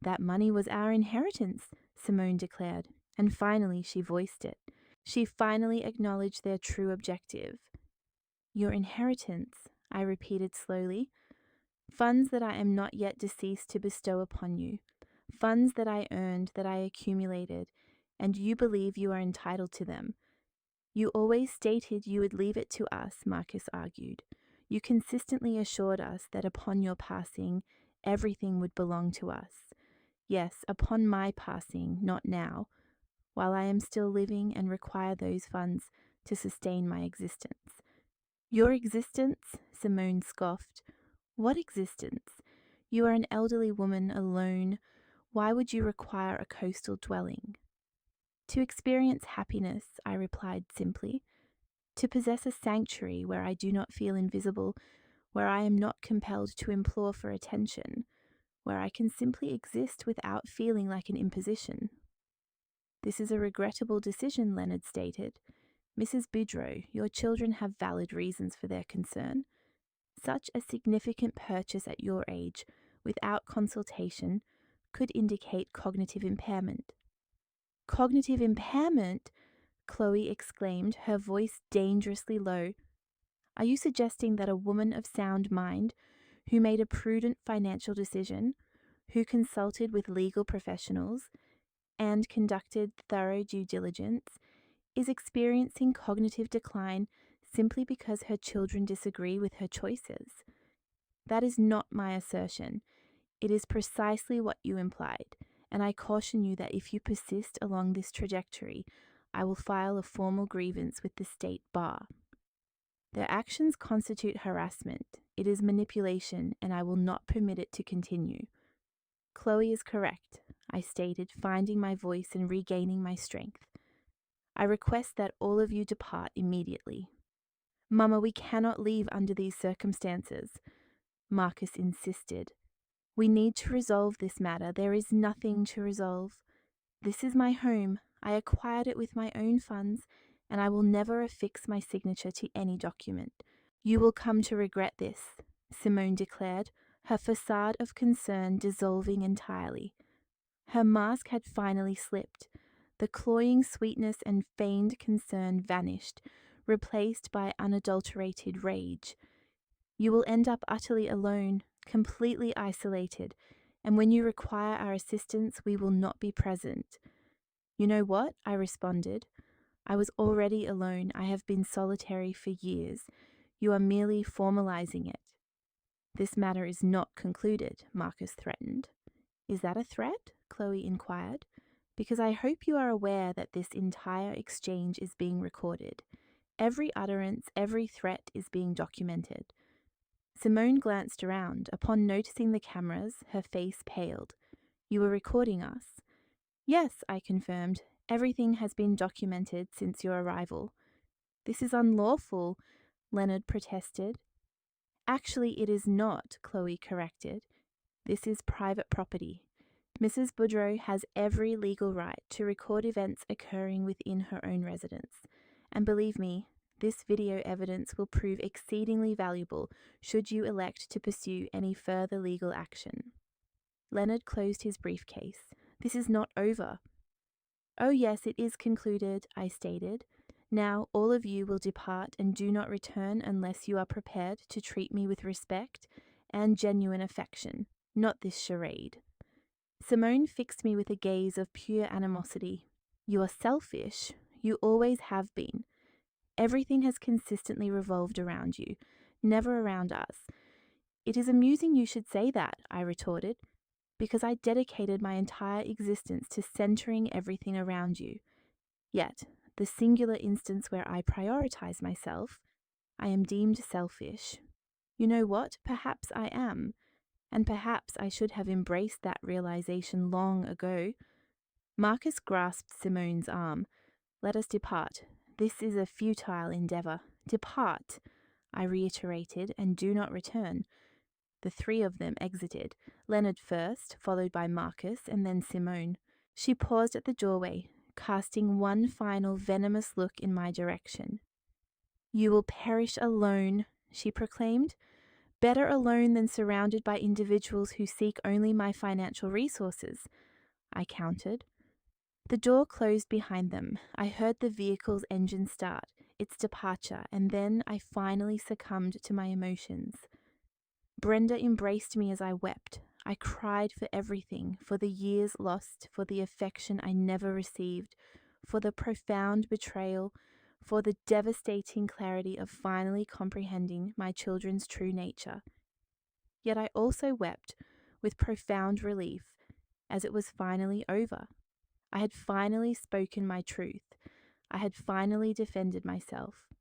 That money was our inheritance, Simone declared, and finally she voiced it. She finally acknowledged their true objective. Your inheritance, I repeated slowly. Funds that I am not yet deceased to bestow upon you. Funds that I earned, that I accumulated, and you believe you are entitled to them. You always stated you would leave it to us, Marcus argued. You consistently assured us that upon your passing, everything would belong to us. Yes, upon my passing, not now, while I am still living and require those funds to sustain my existence. Your existence? Simone scoffed. What existence? You are an elderly woman alone. Why would you require a coastal dwelling? To experience happiness, I replied simply. To possess a sanctuary where I do not feel invisible, where I am not compelled to implore for attention, where I can simply exist without feeling like an imposition. This is a regrettable decision, Leonard stated. Mrs. Boudreau, your children have valid reasons for their concern. Such a significant purchase at your age, without consultation, could indicate cognitive impairment. Cognitive impairment? Chloe exclaimed, her voice dangerously low. Are you suggesting that a woman of sound mind, who made a prudent financial decision, who consulted with legal professionals, and conducted thorough due diligence, is experiencing cognitive decline simply because her children disagree with her choices? That is not my assertion. It is precisely what you implied, and I caution you that if you persist along this trajectory, I will file a formal grievance with the state bar. Their actions constitute harassment. It is manipulation, and I will not permit it to continue. Chloe is correct, I stated, finding my voice and regaining my strength. I request that all of you depart immediately. Mama, we cannot leave under these circumstances, Marcus insisted. We need to resolve this matter. There is nothing to resolve. This is my home. I acquired it with my own funds, and I will never affix my signature to any document. You will come to regret this, Simone declared, her facade of concern dissolving entirely. Her mask had finally slipped. The cloying sweetness and feigned concern vanished, replaced by unadulterated rage. You will end up utterly alone, completely isolated, and when you require our assistance, we will not be present. You know what? I responded. I was already alone. I have been solitary for years. You are merely formalizing it. "This matter is not concluded," Marcus threatened. "Is that a threat?" Chloe inquired. "Because I hope you are aware that this entire exchange is being recorded. Every utterance, every threat is being documented." Simone glanced around. Upon noticing the cameras, her face paled. "You were recording us?" "Yes," I confirmed. "Everything has been documented since your arrival." "This is unlawful," Leonard protested. "Actually, it is not," Chloe corrected. "This is private property. Mrs. Boudreau has every legal right to record events occurring within her own residence. And believe me, this video evidence will prove exceedingly valuable should you elect to pursue any further legal action." Leonard closed his briefcase. "This is not over." "Oh yes, it is concluded," I stated. "Now all of you will depart and do not return unless you are prepared to treat me with respect and genuine affection, not this charade." Simone fixed me with a gaze of pure animosity. "You are selfish. You always have been. Everything has consistently revolved around you, never around us." "It is amusing you should say that," I retorted, "because I dedicated my entire existence to centering everything around you. Yet, the singular instance where I prioritize myself, I am deemed selfish. You know what? Perhaps I am. And perhaps I should have embraced that realization long ago." Marcus grasped Simone's arm. "Let us depart. This is a futile endeavor. Depart," I reiterated, "and do not return." The three of them exited, Leonard first, followed by Marcus, and then Simone. She paused at the doorway, casting one final venomous look in my direction. "You will perish alone," she proclaimed. "Better alone than surrounded by individuals who seek only my financial resources," I countered. The door closed behind them. I heard the vehicle's engine start, its departure, and then I finally succumbed to my emotions. Brenda embraced me as I wept. I cried for everything, for the years lost, for the affection I never received, for the profound betrayal, for the devastating clarity of finally comprehending my children's true nature. Yet I also wept with profound relief, as it was finally over. I had finally spoken my truth. I had finally defended myself.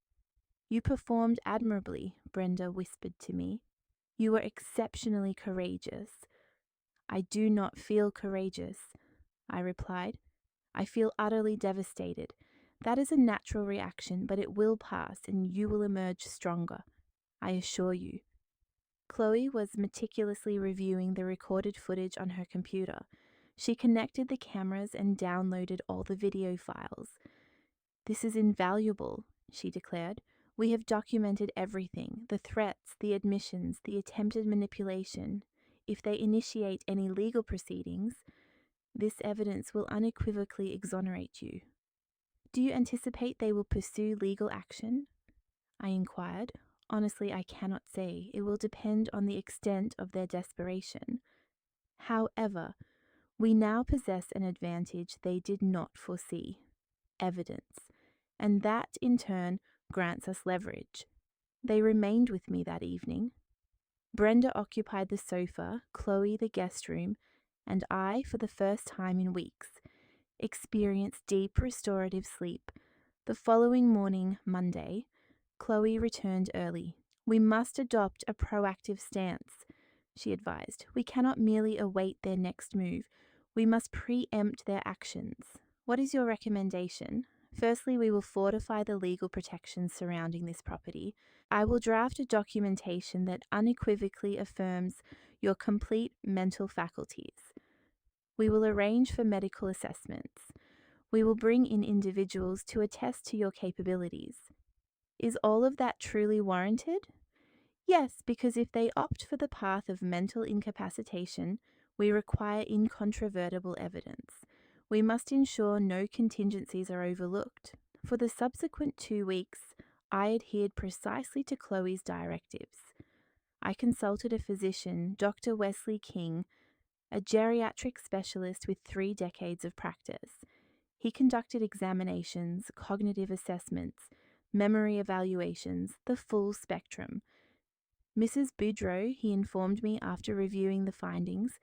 "You performed admirably," Brenda whispered to me. "You were exceptionally courageous." "I do not feel courageous," I replied. "I feel utterly devastated. That is a natural reaction, but it will pass and you will emerge stronger, I assure you." Chloe was meticulously reviewing the recorded footage on her computer. She connected the cameras and downloaded all the video files. "This is invaluable," she declared. "We have documented everything, the threats, the admissions, the attempted manipulation. If they initiate any legal proceedings, this evidence will unequivocally exonerate you." "Do you anticipate they will pursue legal action?" I inquired. "Honestly, I cannot say. It will depend on the extent of their desperation. However, we now possess an advantage they did not foresee: evidence. And that, in turn, grants us leverage." They remained with me that evening. Brenda occupied the sofa, Chloe the guest room, and I, for the first time in weeks, experienced deep restorative sleep. The following morning, Monday, Chloe returned early. "We must adopt a proactive stance," she advised. "We cannot merely await their next move. We must preempt their actions. What is your recommendation?" "Firstly, we will fortify the legal protections surrounding this property. I will draft a documentation that unequivocally affirms your complete mental faculties. We will arrange for medical assessments. We will bring in individuals to attest to your capabilities." "Is all of that truly warranted?" "Yes, because if they opt for the path of mental incapacitation, we require incontrovertible evidence. We must ensure no contingencies are overlooked." For the subsequent 2 weeks, I adhered precisely to Chloe's directives. I consulted a physician, Dr. Wesley King, a geriatric specialist with 3 decades of practice. He conducted examinations, cognitive assessments, memory evaluations, the full spectrum. Mrs. Boudreau, he informed me after reviewing the findings,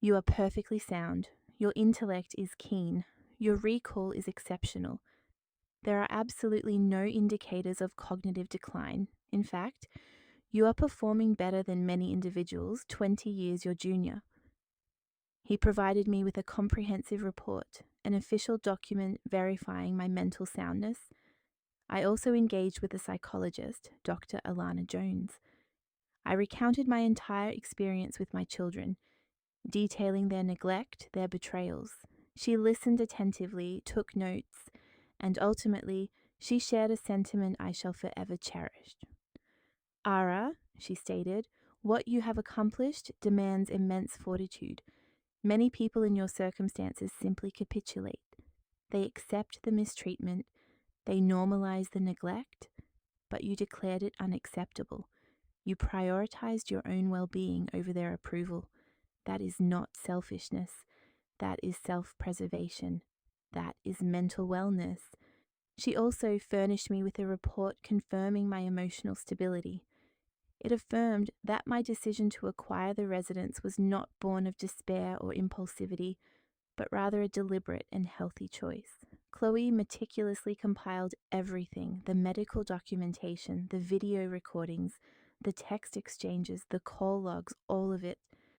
you are perfectly sound. Your intellect is keen. Your recall is exceptional. There are absolutely no indicators of cognitive decline. In fact, you are performing better than many individuals 20 years your junior. He provided me with a comprehensive report, an official document verifying my mental soundness. I also engaged with a psychologist, Dr. Alana Jones. I recounted my entire experience with my children, detailing their neglect, their betrayals. She listened attentively, took notes, and ultimately, she shared a sentiment I shall forever cherish. Ara, she stated, what you have accomplished demands immense fortitude. Many people in your circumstances simply capitulate. They accept the mistreatment, they normalize the neglect, but you declared it unacceptable. You prioritized your own well-being over their approval. That is not selfishness. That is self-preservation. That is mental wellness. She also furnished me with a report confirming my emotional stability. It affirmed that my decision to acquire the residence was not born of despair or impulsivity, but rather a deliberate and healthy choice. Chloe meticulously compiled everything, the medical documentation, the video recordings, the text exchanges, the call logs, all of it.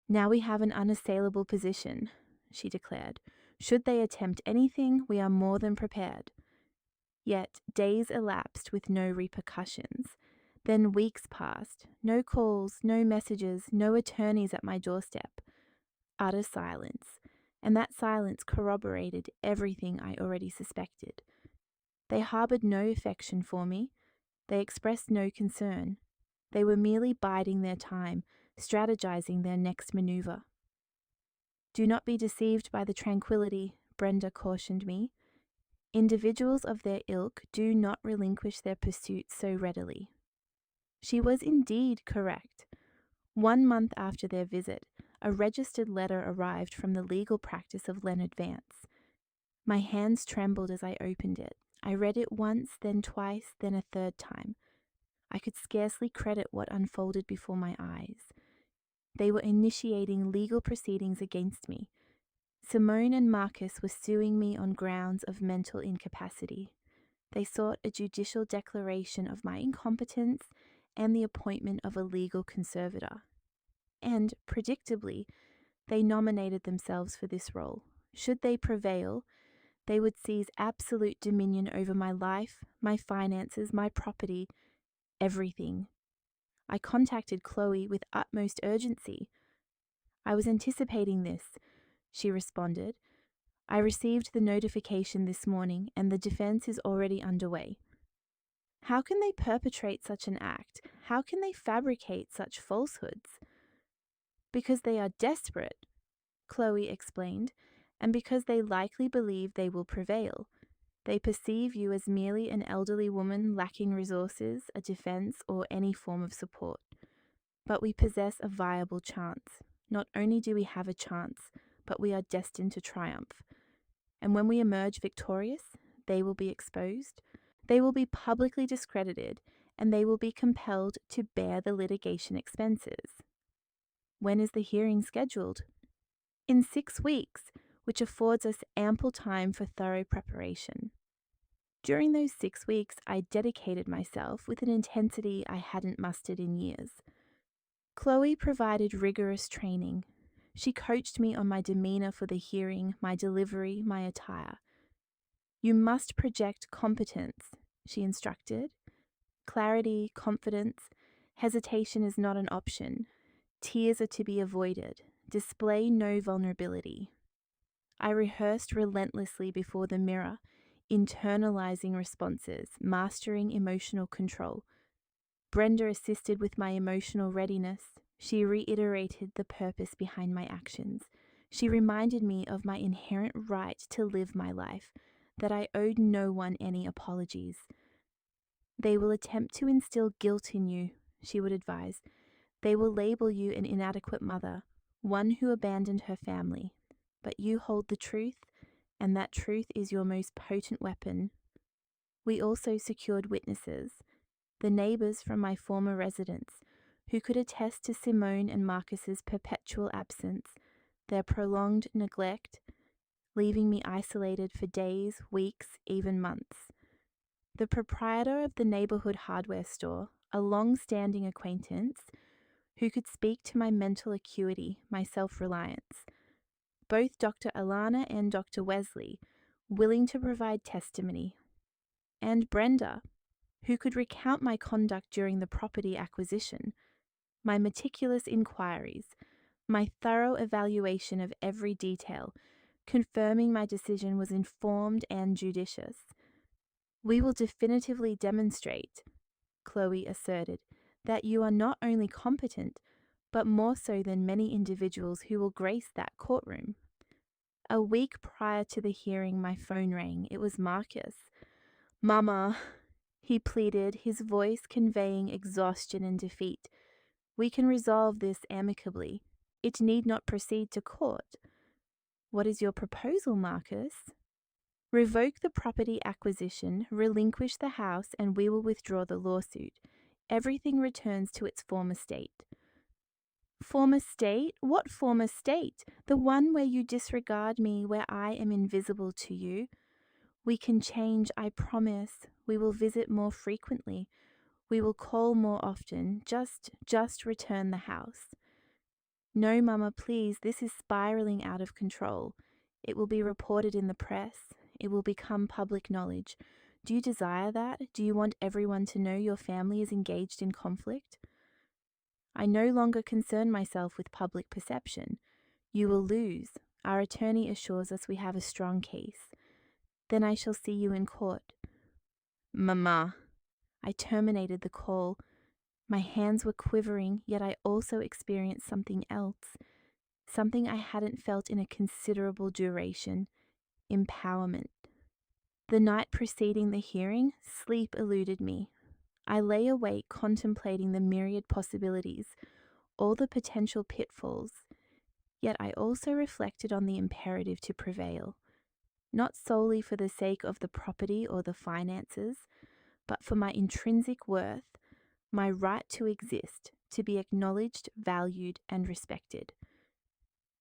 Now we have an unassailable position, she declared. Should they attempt anything, we are more than prepared. Yet days elapsed with no repercussions. Then weeks passed. No calls, no messages, no attorneys at my doorstep. Utter silence. And that silence corroborated everything I already suspected. They harbored no affection for me. They expressed no concern. They were merely biding their time, strategizing their next maneuver. Do not be deceived by the tranquility, Brenda cautioned me. Individuals of their ilk do not relinquish their pursuits so readily. She was indeed correct. 1 month after their visit, a registered letter arrived from the legal practice of Leonard Vance. My hands trembled as I opened it. I read it once, then twice, then a third time. I could scarcely credit what unfolded before my eyes. They were initiating legal proceedings against me. Simone and Marcus were suing me on grounds of mental incapacity. They sought a judicial declaration of my incompetence and the appointment of a legal conservator. And, predictably, they nominated themselves for this role. Should they prevail, they would seize absolute dominion over my life, my finances, my property, everything. I contacted Chloe with utmost urgency. I was anticipating this, she responded. I received the notification this morning and the defense is already underway. How can they perpetrate such an act? How can they fabricate such falsehoods? Because they are desperate, Chloe explained, and because they likely believe they will prevail. They perceive you as merely an elderly woman lacking resources, a defense, or any form of support. But we possess a viable chance. Not only do we have a chance, but we are destined to triumph. And when we emerge victorious, they will be exposed, they will be publicly discredited, and they will be compelled to bear the litigation expenses. When is the hearing scheduled? In 6 weeks, which affords us ample time for thorough preparation. During those 6 weeks, I dedicated myself with an intensity I hadn't mustered in years. Chloe provided rigorous training. She coached me on my demeanor for the hearing, my delivery, my attire. You must project competence, she instructed. Clarity, confidence, hesitation is not an option. Tears are to be avoided. Display no vulnerability. I rehearsed relentlessly before the mirror, internalizing responses, mastering emotional control. Brenda assisted with my emotional readiness. She reiterated the purpose behind my actions. She reminded me of my inherent right to live my life, that I owed no one any apologies. They will attempt to instill guilt in you, she would advise. They will label you an inadequate mother, one who abandoned her family. But you hold the truth, and that truth is your most potent weapon. We also secured witnesses, the neighbors from my former residence, who could attest to Simone and Marcus's perpetual absence, their prolonged neglect, leaving me isolated for days, weeks, even months. The proprietor of the neighborhood hardware store, a long-standing acquaintance, who could speak to my mental acuity, my self-reliance. Both Dr. Alana and Dr. Wesley, willing to provide testimony. And Brenda, who could recount my conduct during the property acquisition, my meticulous inquiries, my thorough evaluation of every detail, confirming my decision was informed and judicious. "We will definitively demonstrate," Chloe asserted, "that you are not only competent, but more so than many individuals who will grace that courtroom." A week prior to the hearing, my phone rang. It was Marcus. "Mama," he pleaded, his voice conveying exhaustion and defeat. "We can resolve this amicably. It need not proceed to court." "What is your proposal, Marcus?" "Revoke the property acquisition, relinquish the house, and we will withdraw the lawsuit. Everything returns to its former state." "Former state? What former state? The one where you disregard me, where I am invisible to you? We can change, I promise. We will visit more frequently. We will call more often. Just return the house." "No, Mama, please, this is spiraling out of control. It will be reported in the press. It will become public knowledge. Do you desire that? Do you want everyone to know your family is engaged in conflict?" "I no longer concern myself with public perception. You will lose. Our attorney assures us we have a strong case. Then I shall see you in court." "Mama." I terminated the call. My hands were quivering, yet I also experienced something else, something I hadn't felt in a considerable duration: empowerment. The night preceding the hearing, sleep eluded me. I lay awake contemplating the myriad possibilities, all the potential pitfalls, yet I also reflected on the imperative to prevail, not solely for the sake of the property or the finances, but for my intrinsic worth, my right to exist, to be acknowledged, valued, and respected.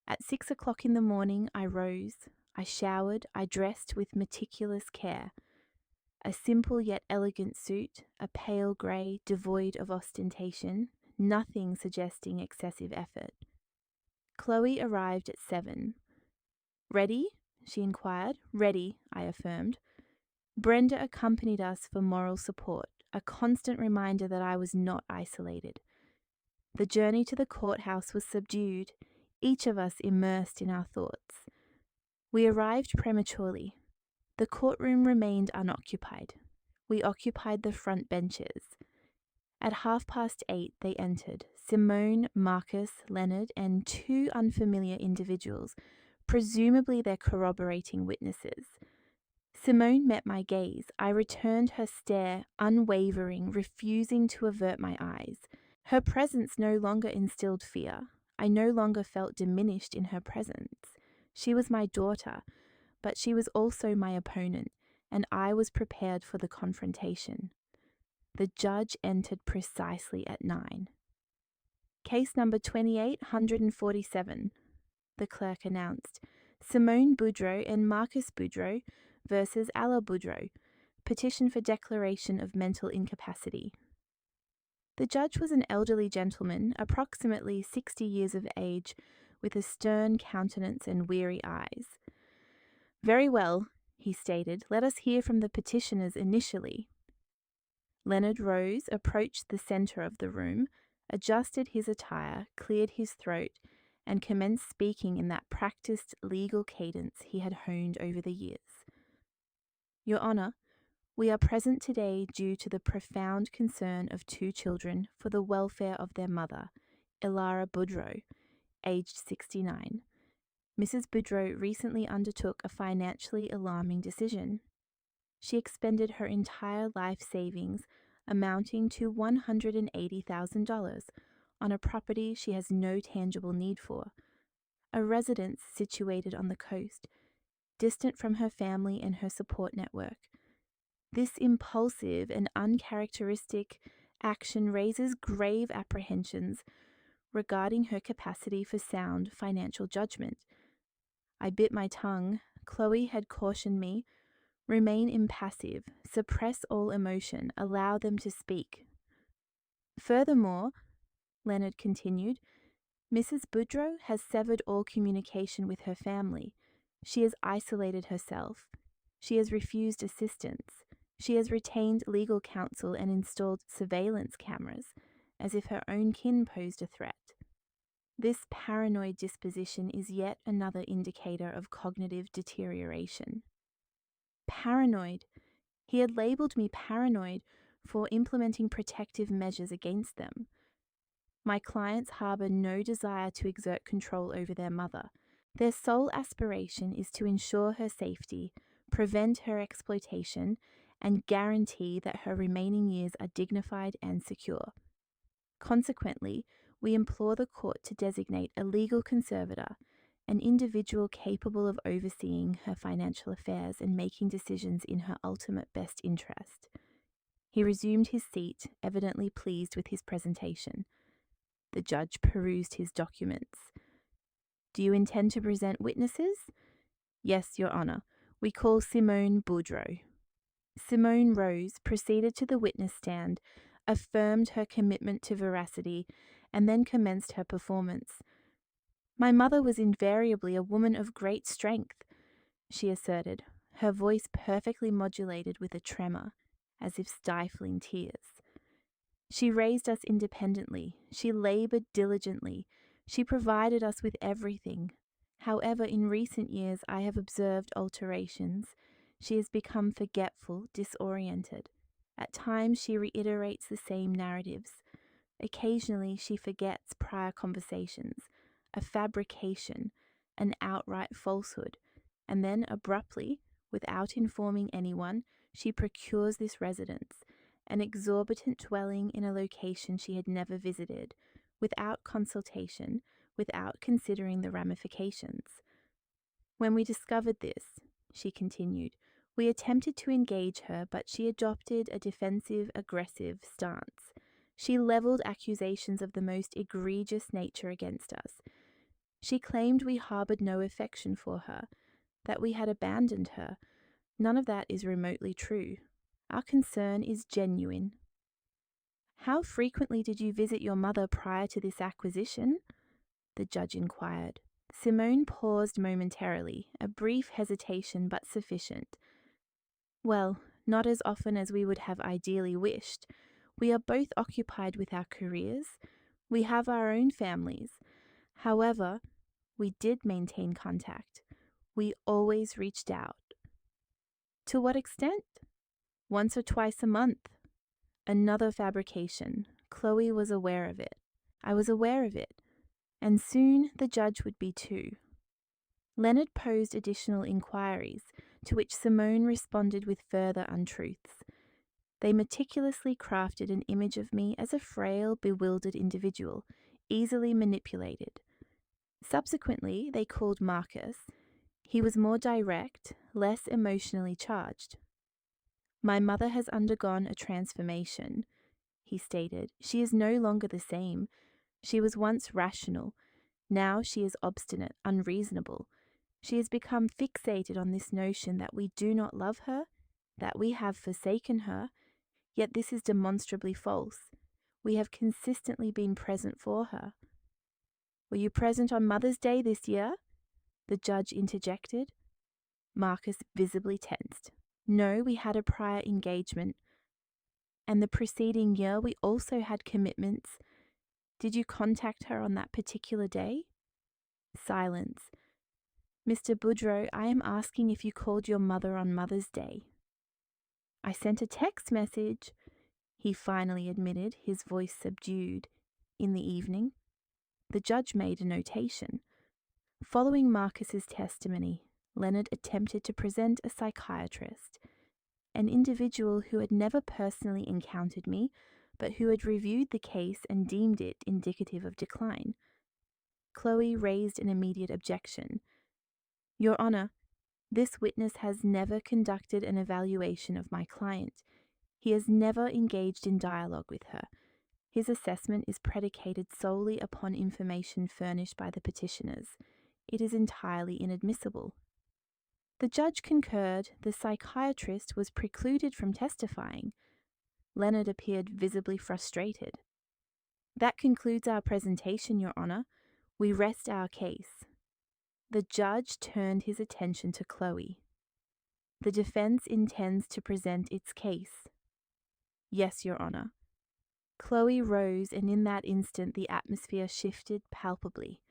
At 6 o'clock in the morning, I rose, I showered, I dressed with meticulous care. A simple yet elegant suit, a pale grey, devoid of ostentation, nothing suggesting excessive effort. Chloe arrived at 7. "Ready?" she inquired. "Ready," I affirmed. Brenda accompanied us for moral support, a constant reminder that I was not isolated. The journey to the courthouse was subdued, each of us immersed in our thoughts. We arrived prematurely. The courtroom remained unoccupied. We occupied the front benches. At 8:30 they entered, Simone, Marcus, Leonard, and 2 unfamiliar individuals, presumably their corroborating witnesses. Simone met my gaze. I returned her stare, unwavering, refusing to avert my eyes. Her presence no longer instilled fear. I no longer felt diminished in her presence. She was my daughter, but she was also my opponent, and I was prepared for the confrontation. The judge entered precisely at 9. "Case number 2847, the clerk announced. "Simone Boudreau and Marcus Boudreau versus Alla Boudreau. Petition for declaration of mental incapacity." The judge was an elderly gentleman, approximately 60 years of age, with a stern countenance and weary eyes. "Very well," he stated, "let us hear from the petitioners initially." Leonard rose, approached the centre of the room, adjusted his attire, cleared his throat, and commenced speaking in that practiced legal cadence he had honed over the years. "Your Honour, we are present today due to the profound concern of 2 children for the welfare of their mother, Ilara Boudreau, aged 69. Mrs. Boudreau recently undertook a financially alarming decision. She expended her entire life savings, amounting to $180,000, on a property she has no tangible need for, a residence situated on the coast, distant from her family and her support network. This impulsive and uncharacteristic action raises grave apprehensions regarding her capacity for sound financial judgment. I bit my tongue. Chloe had cautioned me, remain impassive, suppress all emotion, allow them to speak. Furthermore, Leonard continued, Mrs. Boudreau has severed all communication with her family. She has isolated herself. She has refused assistance. She has retained legal counsel and installed surveillance cameras, as if her own kin posed a threat. This paranoid disposition is yet another indicator of cognitive deterioration. Paranoid. He had labeled me paranoid for implementing protective measures against them. My clients harbor no desire to exert control over their mother. Their sole aspiration is to ensure her safety, prevent her exploitation, and guarantee that her remaining years are dignified and secure. Consequently, we implore the court to designate a legal conservator, an individual capable of overseeing her financial affairs and making decisions in her ultimate best interest. He resumed his seat, evidently pleased with his presentation. The judge perused his documents. Do you intend to present witnesses? Yes, Your Honour. We call Simone Boudreau. Simone rose, proceeded to the witness stand, affirmed her commitment to veracity, and then commenced her performance. My mother was invariably a woman of great strength, she asserted, her voice perfectly modulated with a tremor, as if stifling tears. She raised us independently. She labored diligently. She provided us with everything. However, in recent years I have observed alterations. She has become forgetful, disoriented. At times she reiterates the same narratives. Occasionally she forgets prior conversations, a fabrication, an outright falsehood, and then abruptly, without informing anyone, she procures this residence, an exorbitant dwelling in a location she had never visited, without consultation, without considering the ramifications. When we discovered this, she continued, we attempted to engage her, but she adopted a defensive, aggressive stance. She leveled accusations of the most egregious nature against us. She claimed we harbored no affection for her, that we had abandoned her. None of that is remotely true. Our concern is genuine. How frequently did you visit your mother prior to this acquisition? The judge inquired. Simone paused momentarily, a brief hesitation but sufficient. Well, not as often as we would have ideally wished. We are both occupied with our careers. We have our own families. However, we did maintain contact. We always reached out. To what extent? Once or twice a month. Another fabrication. Chloe was aware of it. I was aware of it. And soon the judge would be too. Leonard posed additional inquiries, to which Simone responded with further untruths. They meticulously crafted an image of me as a frail, bewildered individual, easily manipulated. Subsequently, they called Marcus. He was more direct, less emotionally charged. My mother has undergone a transformation, he stated. She is no longer the same. She was once rational. Now she is obstinate, unreasonable. She has become fixated on this notion that we do not love her, that we have forsaken her, yet this is demonstrably false. We have consistently been present for her. Were you present on Mother's Day this year? The judge interjected. Marcus visibly tensed. No, we had a prior engagement. And the preceding year we also had commitments. Did you contact her on that particular day? Silence. Mr. Boudreau, I am asking if you called your mother on Mother's Day. I sent a text message, he finally admitted, his voice subdued, in the evening. The judge made a notation. Following Marcus's testimony, Leonard attempted to present a psychiatrist, an individual who had never personally encountered me, but who had reviewed the case and deemed it indicative of decline. Chloe raised an immediate objection. Your Honour, this witness has never conducted an evaluation of my client. He has never engaged in dialogue with her. His assessment is predicated solely upon information furnished by the petitioners. It is entirely inadmissible. The judge concurred the psychiatrist was precluded from testifying. Leonard appeared visibly frustrated. That concludes our presentation, Your Honour. We rest our case. The judge turned his attention to Chloe. The defence intends to present its case. Yes, Your Honour. Chloe rose, and in that instant the atmosphere shifted palpably.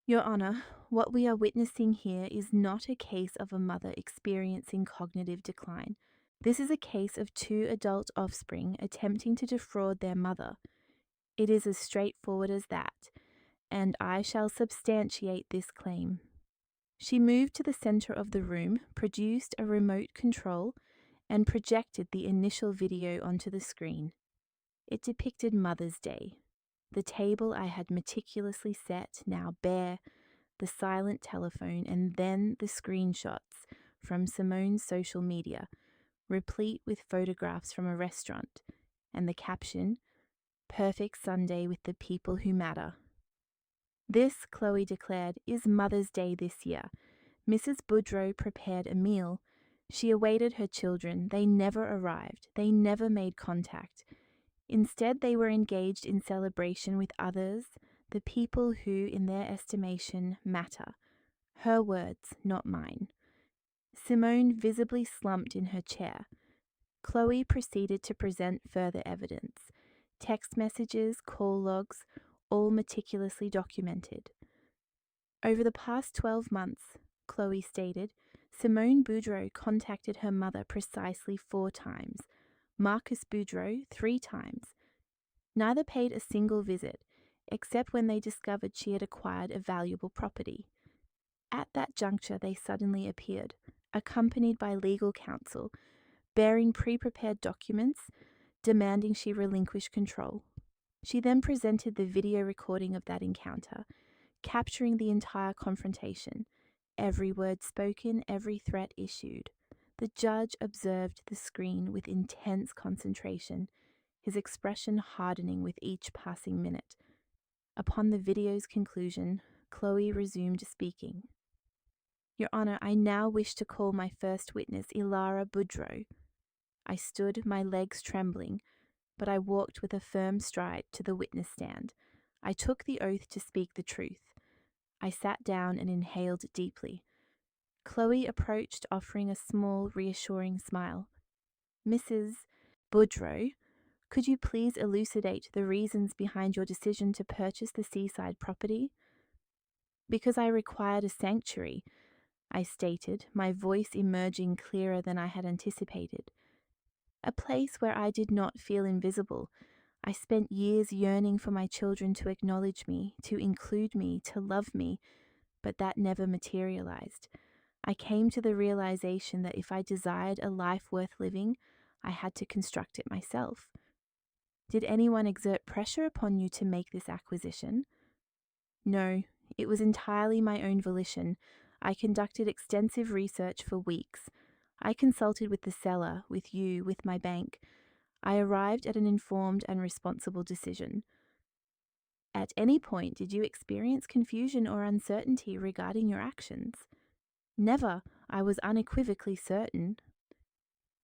Your Honour, what we are witnessing here is not a case of a mother experiencing cognitive decline. This is a case of two adult offspring attempting to defraud their mother. It is as straightforward as that, and I shall substantiate this claim. She moved to the centre of the room, produced a remote control, and projected the initial video onto the screen. It depicted Mother's Day. The table I had meticulously set, now bare, the silent telephone, and then the screenshots from Simone's social media, replete with photographs from a restaurant, and the caption, "Perfect Sunday with the people who matter." This, Chloe declared, is Mother's Day this year. Mrs. Boudreau prepared a meal. She awaited her children. They never arrived. They never made contact. Instead, they were engaged in celebration with others, the people who, in their estimation, matter. Her words, not mine. Simone visibly slumped in her chair. Chloe proceeded to present further evidence. Text messages, call logs, all meticulously documented. Over the past 12 months, Chloe stated, Simone Boudreau contacted her mother precisely 4 times, Marcus Boudreau 3 times. Neither paid a single visit, except when they discovered she had acquired a valuable property. At that juncture they suddenly appeared, accompanied by legal counsel, bearing pre-prepared documents, demanding she relinquish control. She then presented the video recording of that encounter, capturing the entire confrontation, every word spoken, every threat issued. The judge observed the screen with intense concentration, his expression hardening with each passing minute. Upon the video's conclusion, Chloe resumed speaking. Your Honour, I now wish to call my first witness, Ilara Boudreau. I stood, my legs trembling, but I walked with a firm stride to the witness stand. I took the oath to speak the truth. I sat down and inhaled deeply. Chloe approached, offering a small, reassuring smile. Mrs. Boudreau, could you please elucidate the reasons behind your decision to purchase the seaside property? Because I required a sanctuary, I stated, my voice emerging clearer than I had anticipated. A place where I did not feel invisible. I spent years yearning for my children to acknowledge me, to include me, to love me, but that never materialized. I came to the realization that if I desired a life worth living, I had to construct it myself. Did anyone exert pressure upon you to make this acquisition? No, it was entirely my own volition. I conducted extensive research for weeks. I consulted with the seller, with you, with my bank. I arrived at an informed and responsible decision. At any point, did you experience confusion or uncertainty regarding your actions? Never. I was unequivocally certain.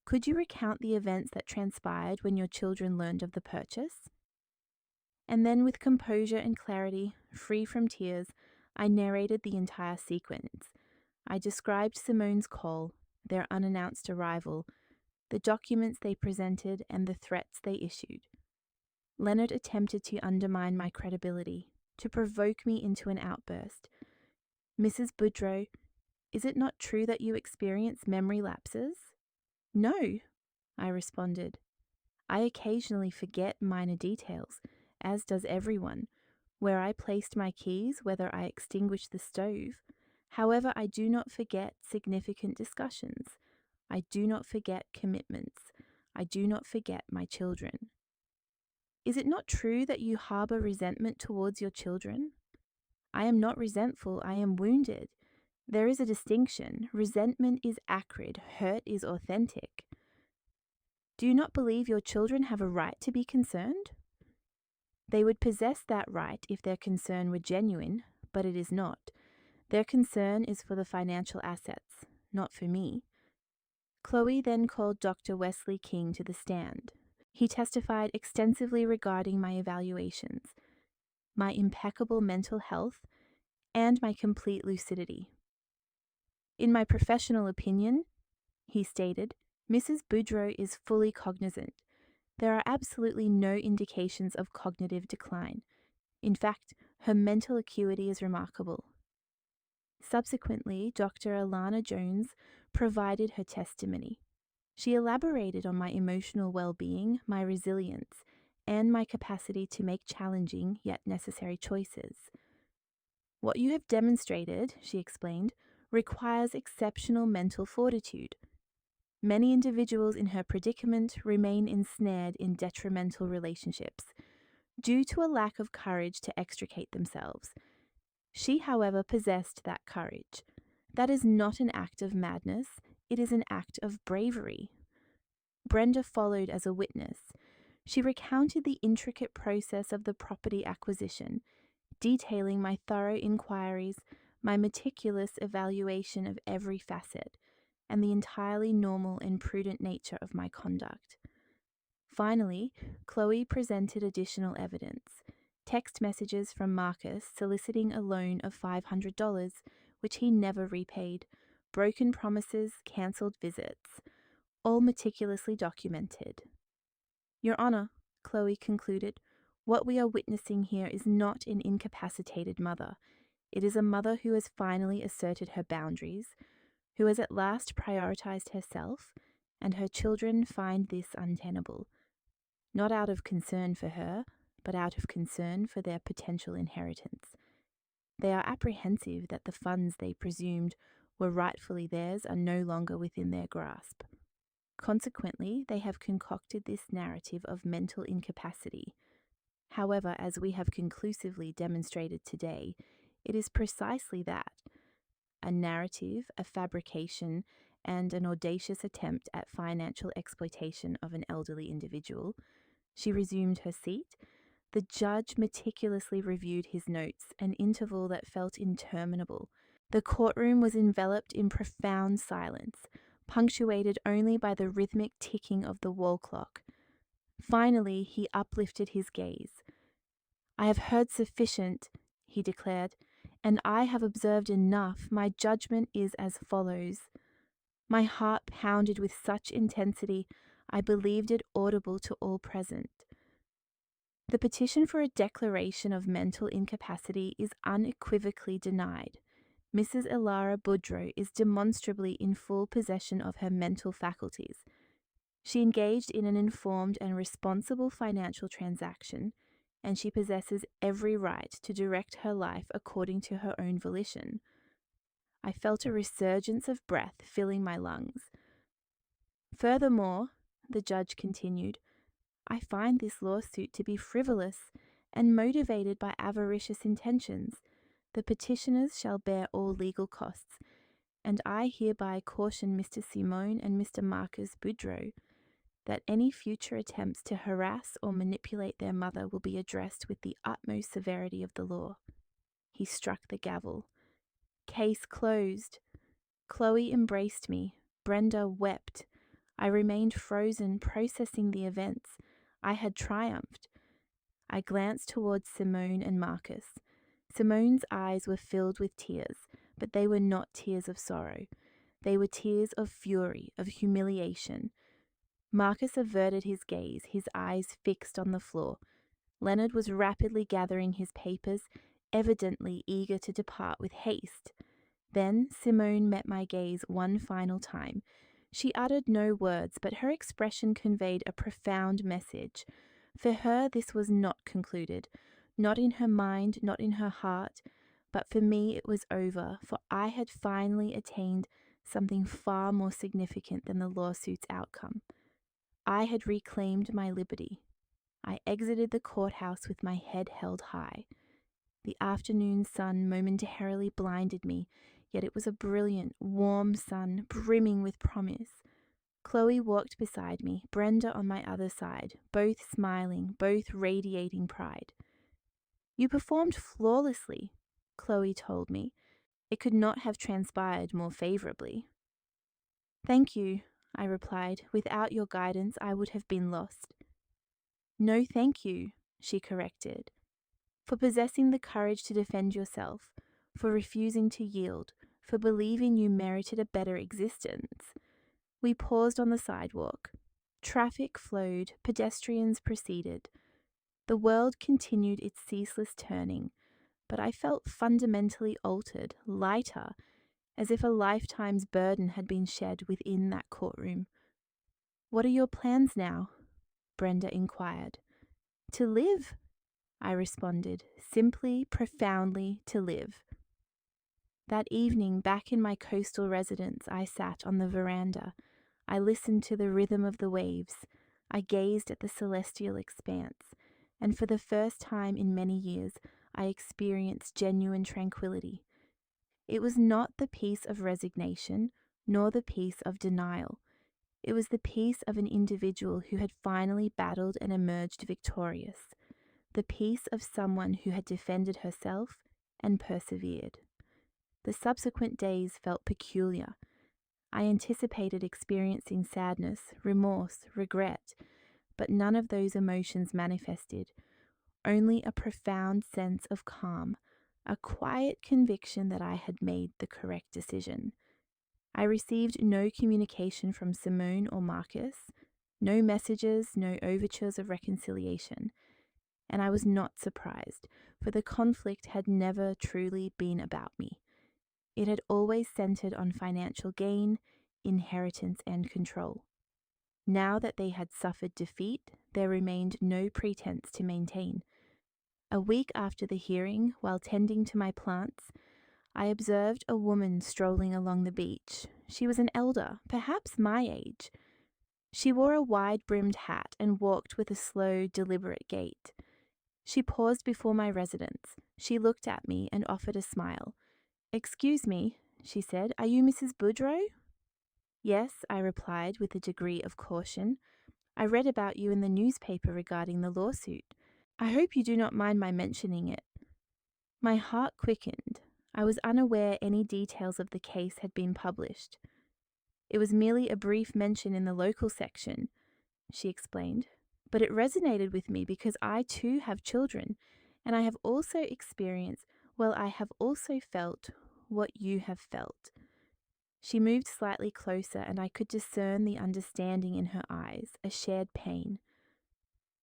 Could you recount the events that transpired when your children learned of the purchase? And then, with composure and clarity, free from tears, I narrated the entire sequence. I described Simone's call, their unannounced arrival, the documents they presented, and the threats they issued. Leonard attempted to undermine my credibility, to provoke me into an outburst. Mrs. Boudreau, is it not true that you experience memory lapses? No, I responded. I occasionally forget minor details, as does everyone, where I placed my keys, whether I extinguished the stove. However, I do not forget significant discussions. I do not forget commitments. I do not forget my children. Is it not true that you harbor resentment towards your children? I am not resentful, I am wounded. There is a distinction. Resentment is acrid, hurt is authentic. Do you not believe your children have a right to be concerned? They would possess that right if their concern were genuine, but it is not. Their concern is for the financial assets, not for me. Chloe then called Dr. Wesley King to the stand. He testified extensively regarding my evaluations, my impeccable mental health, and my complete lucidity. In my professional opinion, he stated, Mrs. Boudreau is fully cognizant. There are absolutely no indications of cognitive decline. In fact, her mental acuity is remarkable. Subsequently, Dr. Alana Jones provided her testimony. She elaborated on my emotional well-being, my resilience, and my capacity to make challenging yet necessary choices. What you have demonstrated, she explained, requires exceptional mental fortitude. Many individuals in her predicament remain ensnared in detrimental relationships due to a lack of courage to extricate themselves. She, however, possessed that courage. That is not an act of madness, it is an act of bravery. Brenda followed as a witness. She recounted the intricate process of the property acquisition, detailing my thorough inquiries, my meticulous evaluation of every facet, and the entirely normal and prudent nature of my conduct. Finally, Chloe presented additional evidence. Text messages from Marcus soliciting a loan of $500, which he never repaid, broken promises, cancelled visits, all meticulously documented. Your Honour, Chloe concluded, what we are witnessing here is not an incapacitated mother. It is a mother who has finally asserted her boundaries, who has at last prioritized herself, and her children find this untenable, not out of concern for her, but out of concern for their potential inheritance. They are apprehensive that the funds they presumed were rightfully theirs are no longer within their grasp. Consequently, they have concocted this narrative of mental incapacity. However, as we have conclusively demonstrated today, it is precisely that, a narrative, a fabrication, and an audacious attempt at financial exploitation of an elderly individual. She resumed her seat. The judge meticulously reviewed his notes, an interval that felt interminable. The courtroom was enveloped in profound silence, punctuated only by the rhythmic ticking of the wall clock. Finally, he uplifted his gaze. I have heard sufficient, he declared, and I have observed enough. My judgment is as follows. My heart pounded with such intensity, I believed it audible to all present. The petition for a declaration of mental incapacity is unequivocally denied. Mrs. Elara Boudreau is demonstrably in full possession of her mental faculties. She engaged in an informed and responsible financial transaction, and she possesses every right to direct her life according to her own volition. I felt a resurgence of breath filling my lungs. Furthermore, the judge continued, I find this lawsuit to be frivolous and motivated by avaricious intentions. The petitioners shall bear all legal costs, and I hereby caution Mr. Simone and Mr. Marcus Boudreau that any future attempts to harass or manipulate their mother will be addressed with the utmost severity of the law. He struck the gavel. Case closed. Chloe embraced me. Brenda wept. I remained frozen, processing the events. I had triumphed. I glanced towards Simone and Marcus. Simone's eyes were filled with tears, but they were not tears of sorrow. They were tears of fury, of humiliation. Marcus averted his gaze, his eyes fixed on the floor. Leonard was rapidly gathering his papers, evidently eager to depart with haste. Then Simone met my gaze one final time. She uttered no words, but her expression conveyed a profound message. For her, this was not concluded, not in her mind, not in her heart, but for me it was over, for I had finally attained something far more significant than the lawsuit's outcome. I had reclaimed my liberty. I exited the courthouse with my head held high. The afternoon sun momentarily blinded me, yet it was a brilliant, warm sun, brimming with promise. Chloe walked beside me, Brenda on my other side, both smiling, both radiating pride. You performed flawlessly, Chloe told me. It could not have transpired more favourably. Thank you, I replied. Without your guidance, I would have been lost. No, thank you, she corrected, for possessing the courage to defend yourself, for refusing to yield, for believing you merited a better existence. We paused on the sidewalk. Traffic flowed, pedestrians proceeded. The world continued its ceaseless turning, but I felt fundamentally altered, lighter, as if a lifetime's burden had been shed within that courtroom. What are your plans now? Brenda inquired. To live, I responded, simply, profoundly to live. That evening, back in my coastal residence, I sat on the veranda. I listened to the rhythm of the waves. I gazed at the celestial expanse, and for the first time in many years, I experienced genuine tranquility. It was not the peace of resignation, nor the peace of denial. It was the peace of an individual who had finally battled and emerged victorious, the peace of someone who had defended herself and persevered. The subsequent days felt peculiar. I anticipated experiencing sadness, remorse, regret, but none of those emotions manifested, only a profound sense of calm, a quiet conviction that I had made the correct decision. I received no communication from Simone or Marcus, no messages, no overtures of reconciliation, and I was not surprised, for the conflict had never truly been about me. It had always centered on financial gain, inheritance, and control. Now that they had suffered defeat, there remained no pretense to maintain. A week after the hearing, while tending to my plants, I observed a woman strolling along the beach. She was an elder, perhaps my age. She wore a wide-brimmed hat and walked with a slow, deliberate gait. She paused before my residence. She looked at me and offered a smile. "Excuse me," she said, "are you Mrs. Boudreau?" "Yes," I replied with a degree of caution. "I read about you in the newspaper regarding the lawsuit. I hope you do not mind my mentioning it." My heart quickened. I was unaware any details of the case had been published. "It was merely a brief mention in the local section," she explained, "but it resonated with me because I too have children, and I have also I have also felt what you have felt." She moved slightly closer, and I could discern the understanding in her eyes, a shared pain.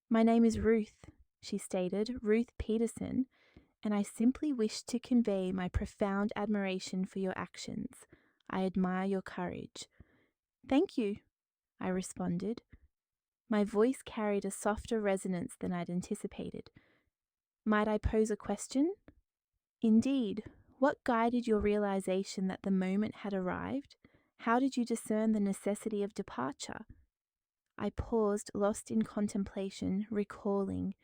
"My name is Ruth," she stated, "Ruth Peterson, and I simply wish to convey my profound admiration for your actions. I admire your courage." "Thank you," I responded. My voice carried a softer resonance than I'd anticipated. "Might I pose a question?" "Indeed. What guided your realization that the moment had arrived? How did you discern the necessity of departure?" I paused, lost in contemplation, recalling.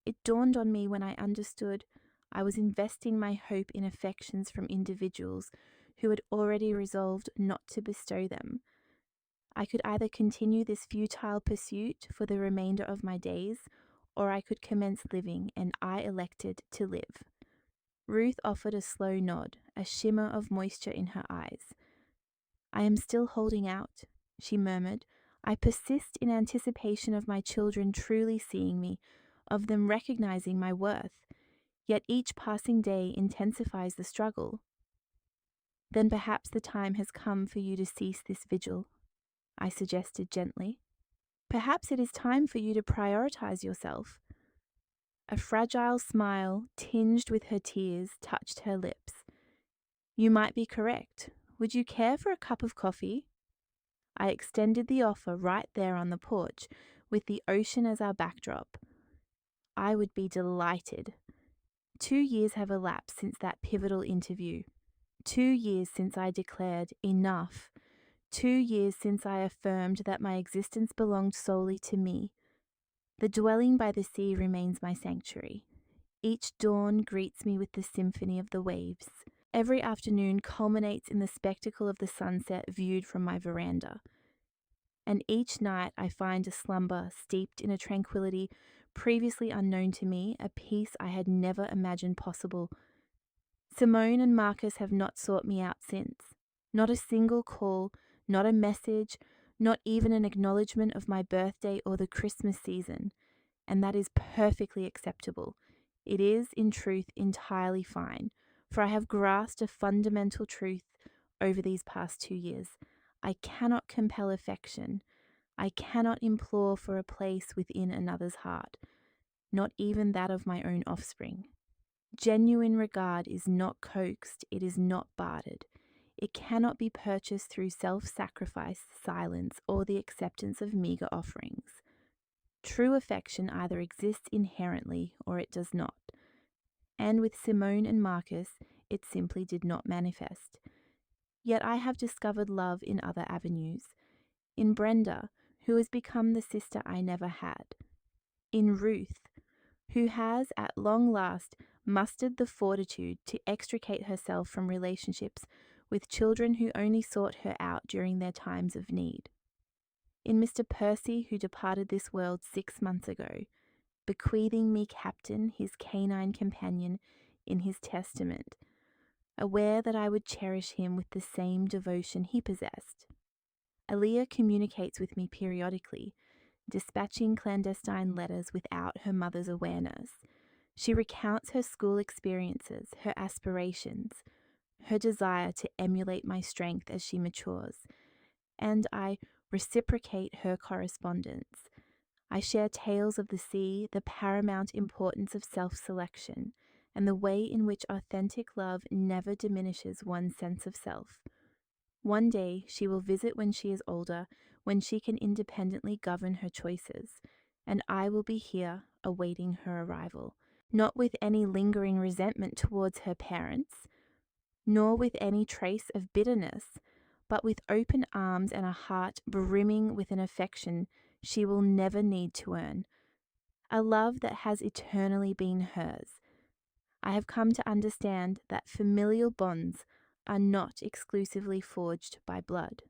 It dawned on me when I understood I was investing my hope in affections from individuals who had already resolved not to bestow them. I could either continue this futile pursuit for the remainder of my days, or I could commence living, and I elected to live. Ruth offered a slow nod, a shimmer of moisture in her eyes. "I am still holding out," she murmured. "I persist in anticipation of my children truly seeing me, of them recognizing my worth. Yet each passing day intensifies the struggle." "Then perhaps the time has come for you to cease this vigil," I suggested gently. "Perhaps it is time for you to prioritize yourself." A fragile smile, tinged with her tears, touched her lips. "You might be correct. Would you care for a cup of coffee?" I extended the offer right there on the porch, with the ocean as our backdrop. "I would be delighted." 2 years have elapsed since that pivotal interview. 2 years since I declared enough. 2 years since I affirmed that my existence belonged solely to me. The dwelling by the sea remains my sanctuary. Each dawn greets me with the symphony of the waves. Every afternoon culminates in the spectacle of the sunset viewed from my veranda. and each night I find a slumber steeped in a tranquility previously unknown to me, a peace I had never imagined possible. Simone and Marcus have not sought me out since. Not a single call, not a message, not even an acknowledgement of my birthday or the Christmas season, and that is perfectly acceptable. It is, in truth, entirely fine, for I have grasped a fundamental truth over these past 2 years. I cannot compel affection. I cannot implore for a place within another's heart, not even that of my own offspring. Genuine regard is not coaxed, it is not bartered. It cannot be purchased through self-sacrifice, silence, or the acceptance of meager offerings. True affection either exists inherently or it does not. And with Simone and Marcus, it simply did not manifest. Yet I have discovered love in other avenues. In Brenda, who has become the sister I never had. In Ruth, who has at long last mustered the fortitude to extricate herself from relationships with children who only sought her out during their times of need. In Mr. Percy, who departed this world 6 months ago, bequeathing me Captain, his canine companion, in his testament, aware that I would cherish him with the same devotion he possessed. Aaliyah communicates with me periodically, dispatching clandestine letters without her mother's awareness. She recounts her school experiences, her aspirations, her desire to emulate my strength as she matures, and I reciprocate her correspondence. I share tales of the sea, the paramount importance of self-selection, and the way in which authentic love never diminishes one's sense of self. One day she will visit when she is older, when she can independently govern her choices, and I will be here awaiting her arrival, not with any lingering resentment towards her parents, nor with any trace of bitterness, but with open arms and a heart brimming with an affection she will never need to earn, a love that has eternally been hers. I have come to understand that familial bonds are not exclusively forged by blood.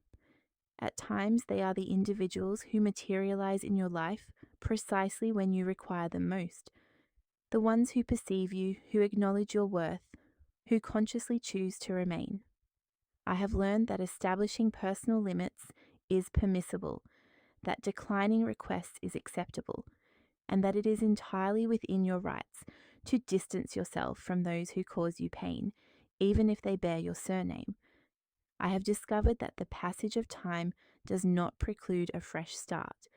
At times, they are the individuals who materialize in your life precisely when you require them most. The ones who perceive you, who acknowledge your worth, who consciously choose to remain. I have learned that establishing personal limits is permissible, that declining requests is acceptable, and that it is entirely within your rights to distance yourself from those who cause you pain, even if they bear your surname. I have discovered that the passage of time does not preclude a fresh start,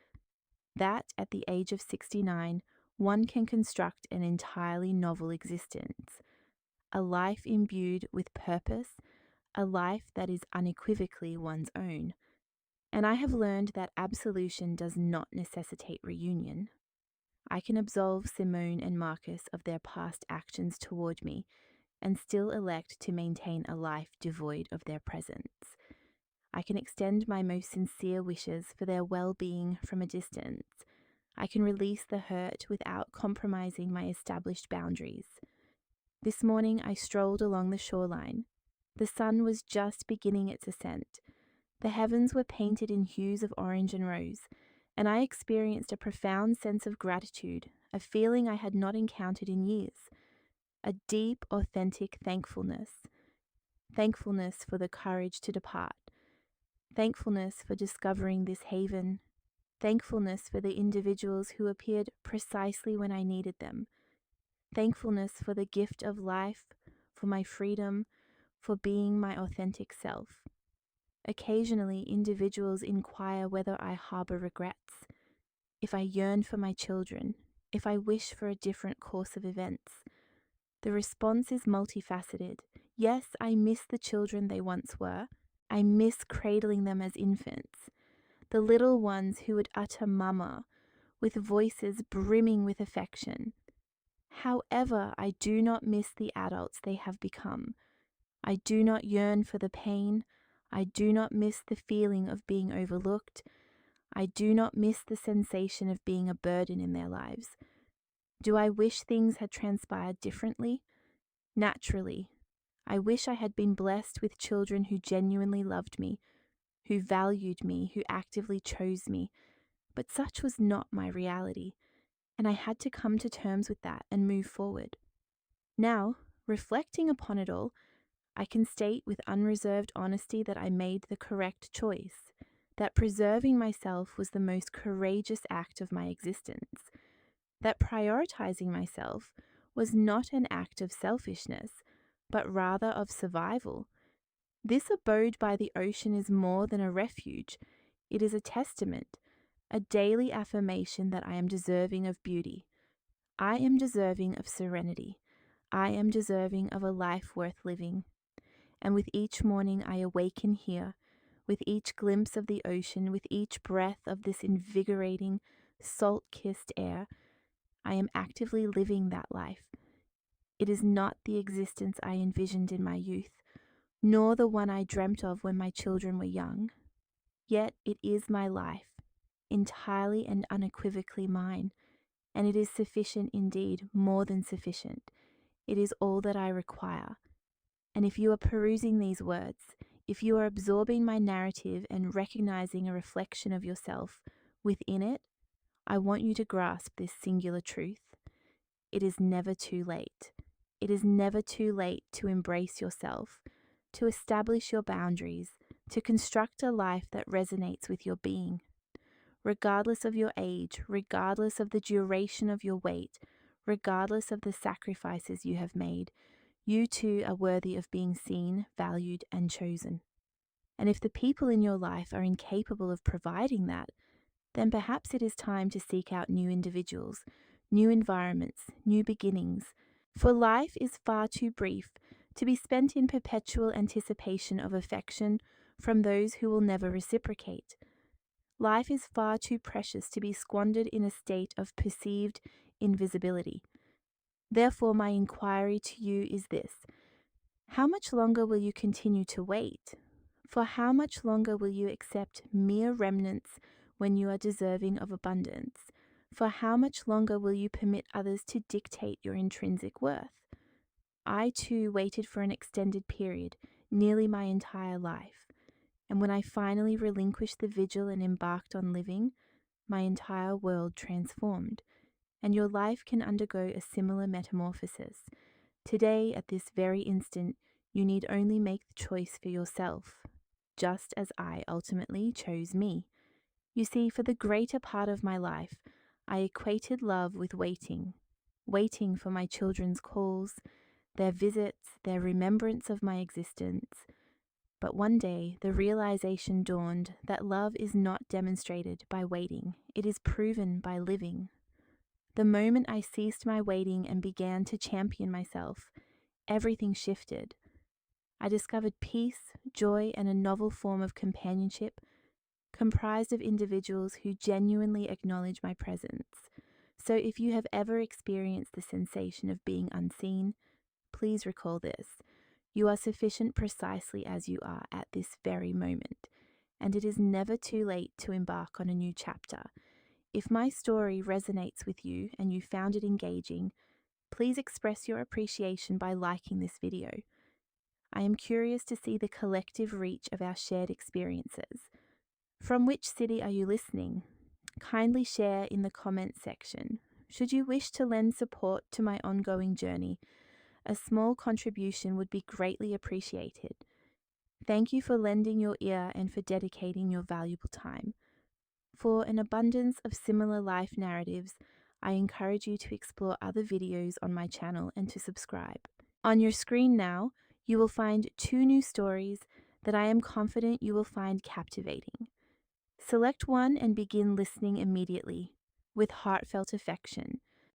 that at the age of 69, one can construct an entirely novel existence, a life imbued with purpose, a life that is unequivocally one's own. And I have learned that absolution does not necessitate reunion. I can absolve Simone and Marcus of their past actions toward me and still elect to maintain a life devoid of their presence. I can extend my most sincere wishes for their well-being from a distance. I can release the hurt without compromising my established boundaries. This morning I strolled along the shoreline. The sun was just beginning its ascent. The heavens were painted in hues of orange and rose, and I experienced a profound sense of gratitude, a feeling I had not encountered in years, a deep, authentic thankfulness. Thankfulness for the courage to depart. Thankfulness for discovering this haven. Thankfulness for the individuals who appeared precisely when I needed them. Thankfulness for the gift of life, for my freedom, for being my authentic self. Occasionally, individuals inquire whether I harbor regrets, if I yearn for my children, if I wish for a different course of events. The response is multifaceted. Yes, I miss the children they once were. I miss cradling them as infants, the little ones who would utter mama, with voices brimming with affection. However, I do not miss the adults they have become. I do not yearn for the pain. I do not miss the feeling of being overlooked. I do not miss the sensation of being a burden in their lives. Do I wish things had transpired differently? Naturally. I wish I had been blessed with children who genuinely loved me, who valued me, who actively chose me. But such was not my reality, and I had to come to terms with that and move forward. Now, reflecting upon it all, I can state with unreserved honesty that I made the correct choice, that preserving myself was the most courageous act of my existence, that prioritizing myself was not an act of selfishness, but rather of survival. This abode by the ocean is more than a refuge. It is a testament, a daily affirmation that I am deserving of beauty. I am deserving of serenity. I am deserving of a life worth living. And with each morning I awaken here, with each glimpse of the ocean, with each breath of this invigorating, salt-kissed air, I am actively living that life. It is not the existence I envisioned in my youth, nor the one I dreamt of when my children were young. Yet it is my life, entirely and unequivocally mine, and it is sufficient indeed, more than sufficient. It is all that I require. And if you are perusing these words, if you are absorbing my narrative and recognizing a reflection of yourself within it, I want you to grasp this singular truth. It is never too late. It is never too late to embrace yourself, to establish your boundaries, to construct a life that resonates with your being. Regardless of your age, regardless of the duration of your wait, regardless of the sacrifices you have made, you too are worthy of being seen, valued, and chosen. And if the people in your life are incapable of providing that, then perhaps it is time to seek out new individuals, new environments, new beginnings. For life is far too brief to be spent in perpetual anticipation of affection from those who will never reciprocate. Life is far too precious to be squandered in a state of perceived invisibility. Therefore, my inquiry to you is this: how much longer will you continue to wait? For how much longer will you accept mere remnants when you are deserving of abundance? For how much longer will you permit others to dictate your intrinsic worth? I too waited for an extended period, nearly my entire life, and when I finally relinquished the vigil and embarked on living, my entire world transformed. And your life can undergo a similar metamorphosis. Today, at this very instant, you need only make the choice for yourself, just as I ultimately chose me. You see, for the greater part of my life, I equated love with waiting for my children's calls, their visits, their remembrance of my existence. But one day, the realization dawned that love is not demonstrated by waiting, it is proven by living. The moment I ceased my waiting and began to champion myself, everything shifted. I discovered peace, joy, and a novel form of companionship comprised of individuals who genuinely acknowledge my presence. So if you have ever experienced the sensation of being unseen, please recall this. You are sufficient precisely as you are at this very moment, and it is never too late to embark on a new chapter. If my story resonates with you and you found it engaging, please express your appreciation by liking this video. I am curious to see the collective reach of our shared experiences. From which city are you listening? Kindly share in the comments section. Should you wish to lend support to my ongoing journey, a small contribution would be greatly appreciated. Thank you for lending your ear and for dedicating your valuable time. For an abundance of similar life narratives, I encourage you to explore other videos on my channel and to subscribe. On your screen now, you will find 2 new stories that I am confident you will find captivating. Select one and begin listening immediately with heartfelt affection.